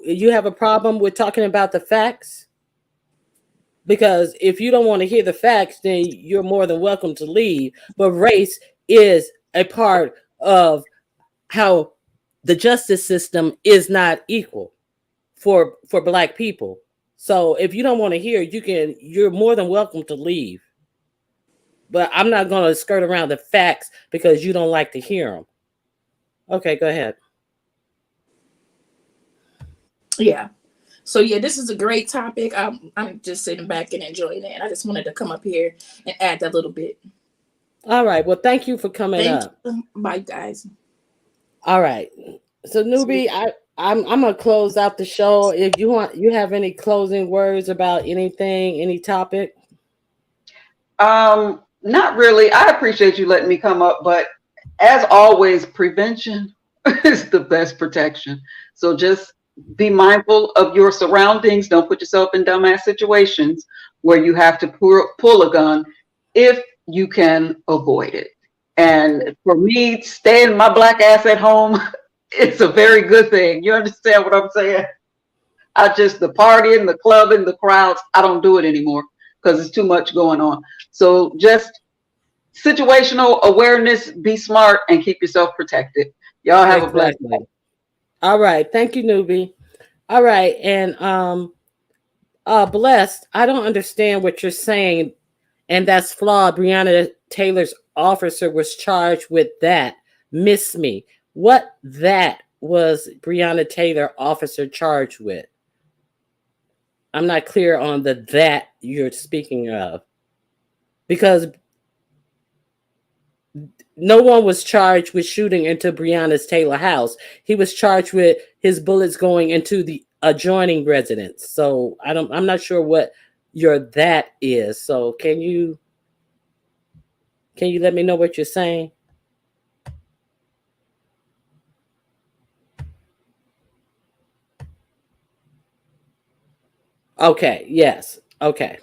you have a problem with talking about the facts? Because if you don't want to hear the facts, then you're more than welcome to leave. But race is a part of how the justice system is not equal for Black people. So if you don't want to hear, you're more than welcome to leave. But I'm not going to skirt around the facts because you don't like to hear them. Okay, go ahead. Yeah. So yeah, this is a great topic. I'm just sitting back and enjoying it. And I just wanted to come up here and add that little bit. All right. Well, thank you for coming up. Bye, guys. All right. So Newbie, I'm gonna close out the show. If you have any closing words about anything, any topic? Not really. I appreciate you letting me come up, but as always, prevention is the best protection. So just be mindful of your surroundings. Don't put yourself in dumbass situations where you have to pull a gun if you can avoid it. And for me, staying my Black ass at home, it's a very good thing. You understand what I'm saying? The partying, the clubbing, the crowds, I don't do it anymore because it's too much going on. So just situational awareness, be smart, and keep yourself protected. Y'all have a blessed day. All right. Thank you, Newbie. All right. And Blessed, I don't understand what you're saying. And that's flawed. Breonna Taylor's officer was charged with that. Miss me. What that was Breonna Taylor officer charged with? I'm not clear on that you're speaking of. Because no one was charged with shooting into Breonna Taylor's house. He was charged with his bullets going into the adjoining residence. So I'm not sure what your that is. So can you let me know what you're saying? Okay. Yes. Okay.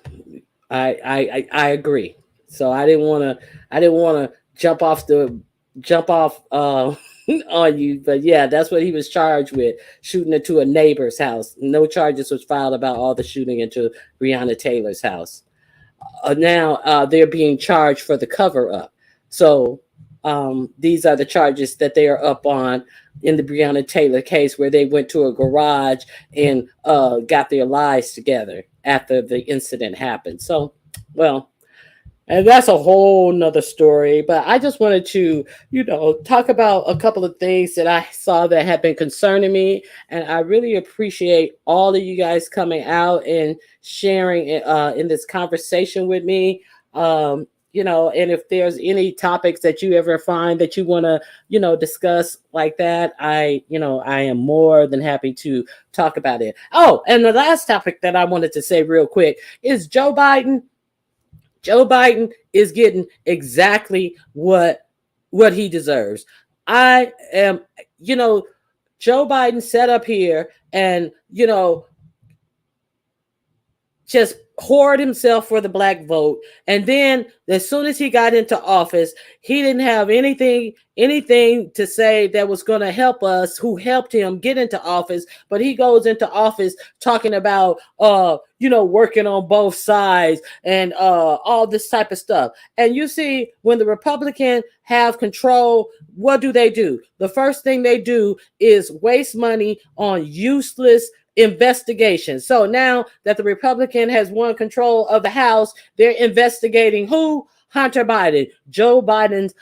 I agree. So I didn't want to jump off on you, but yeah, that's what he was charged with, shooting into a neighbor's house. No charges was filed about all the shooting into Breonna Taylor's house. Now they're being charged for the cover up. So these are the charges that they are up on in the Breonna Taylor case, where they went to a garage and got their lives together after the incident happened. So, well, and that's a whole nother story, but I just wanted to, talk about a couple of things that I saw that have been concerning me. And I really appreciate all of you guys coming out and sharing in this conversation with me. And if there's any topics that you ever find that you want to, discuss like that, I am more than happy to talk about it. Oh, and the last topic that I wanted to say real quick is Joe Biden. Joe Biden is getting exactly what he deserves. I am, Joe Biden sat up here and, you know, just hoard himself for the black vote. And then as soon as he got into office, he didn't have anything to say that was going to help us who helped him get into office. But he goes into office talking about, you know, working on both sides and all this type of stuff. And you see, when the Republicans have control, what do? The first thing they do is waste money on useless investigation. So now that the Republican has won control of the House, they're investigating who? Hunter Biden, Joe Biden's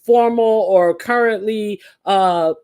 former or currently drug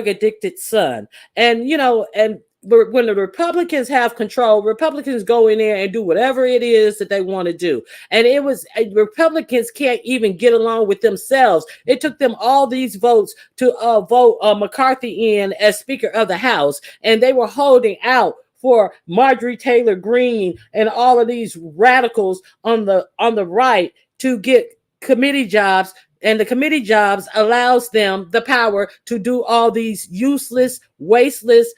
addicted son. And you know, and when the Republicans have control, Republicans go in there and do whatever it is that they want to do. And it was Republicans can't even get along with themselves. It took them all these votes to vote McCarthy in as Speaker of the House, and they were holding out for Marjorie Taylor Greene and all of these radicals on the right to get committee jobs. And the committee jobs allows them the power to do all these useless, wasteless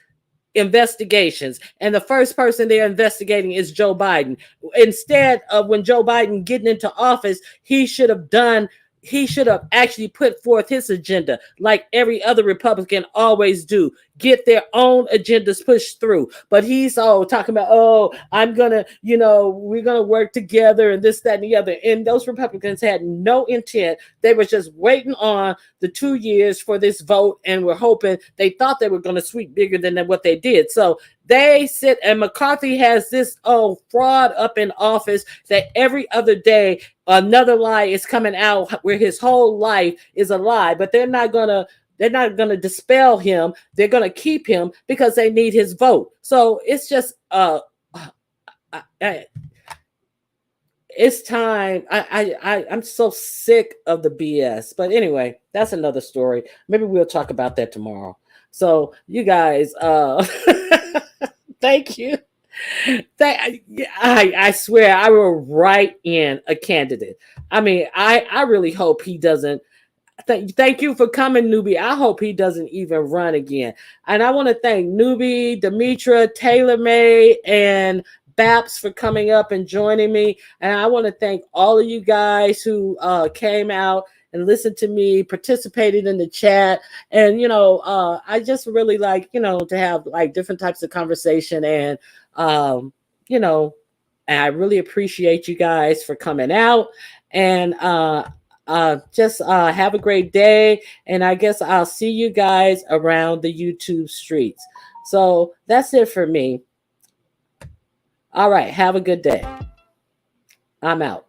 investigations. And the first person they're investigating is Joe Biden. Instead of when Joe Biden getting into office, he should have actually put forth his agenda like every other Republican always do. Get their own agendas pushed through. But he's all talking about, oh, I'm gonna, you know, we're gonna work together and this, that, and the other. And those Republicans had no intent. They were just waiting on the 2 years for this vote and were hoping, they thought they were gonna sweep bigger than what they did. So they sit, and McCarthy has this fraud up in office that every other day another lie is coming out where his whole life is a lie. But they're not gonna dispel him. They're gonna keep him because they need his vote. So it's just it's time. I'm so sick of the BS. But anyway, that's another story. Maybe we'll talk about that tomorrow. So you guys, thank you. I swear I will write in a candidate. I mean, I really hope he doesn't. Thank you for coming, Newbie. I hope he doesn't even run again. And I want to thank Newbie, Demetra, Taylor May, and Baps for coming up and joining me. And I want to thank all of you guys who came out and listened to me, participated in the chat. And, you know, I just really like, you know, to have like different types of conversation. And, you know, and I really appreciate you guys for coming out. And just have a great day. And I guess I'll see you guys around the YouTube streets. So that's it for me. All right. Have a good day. I'm out.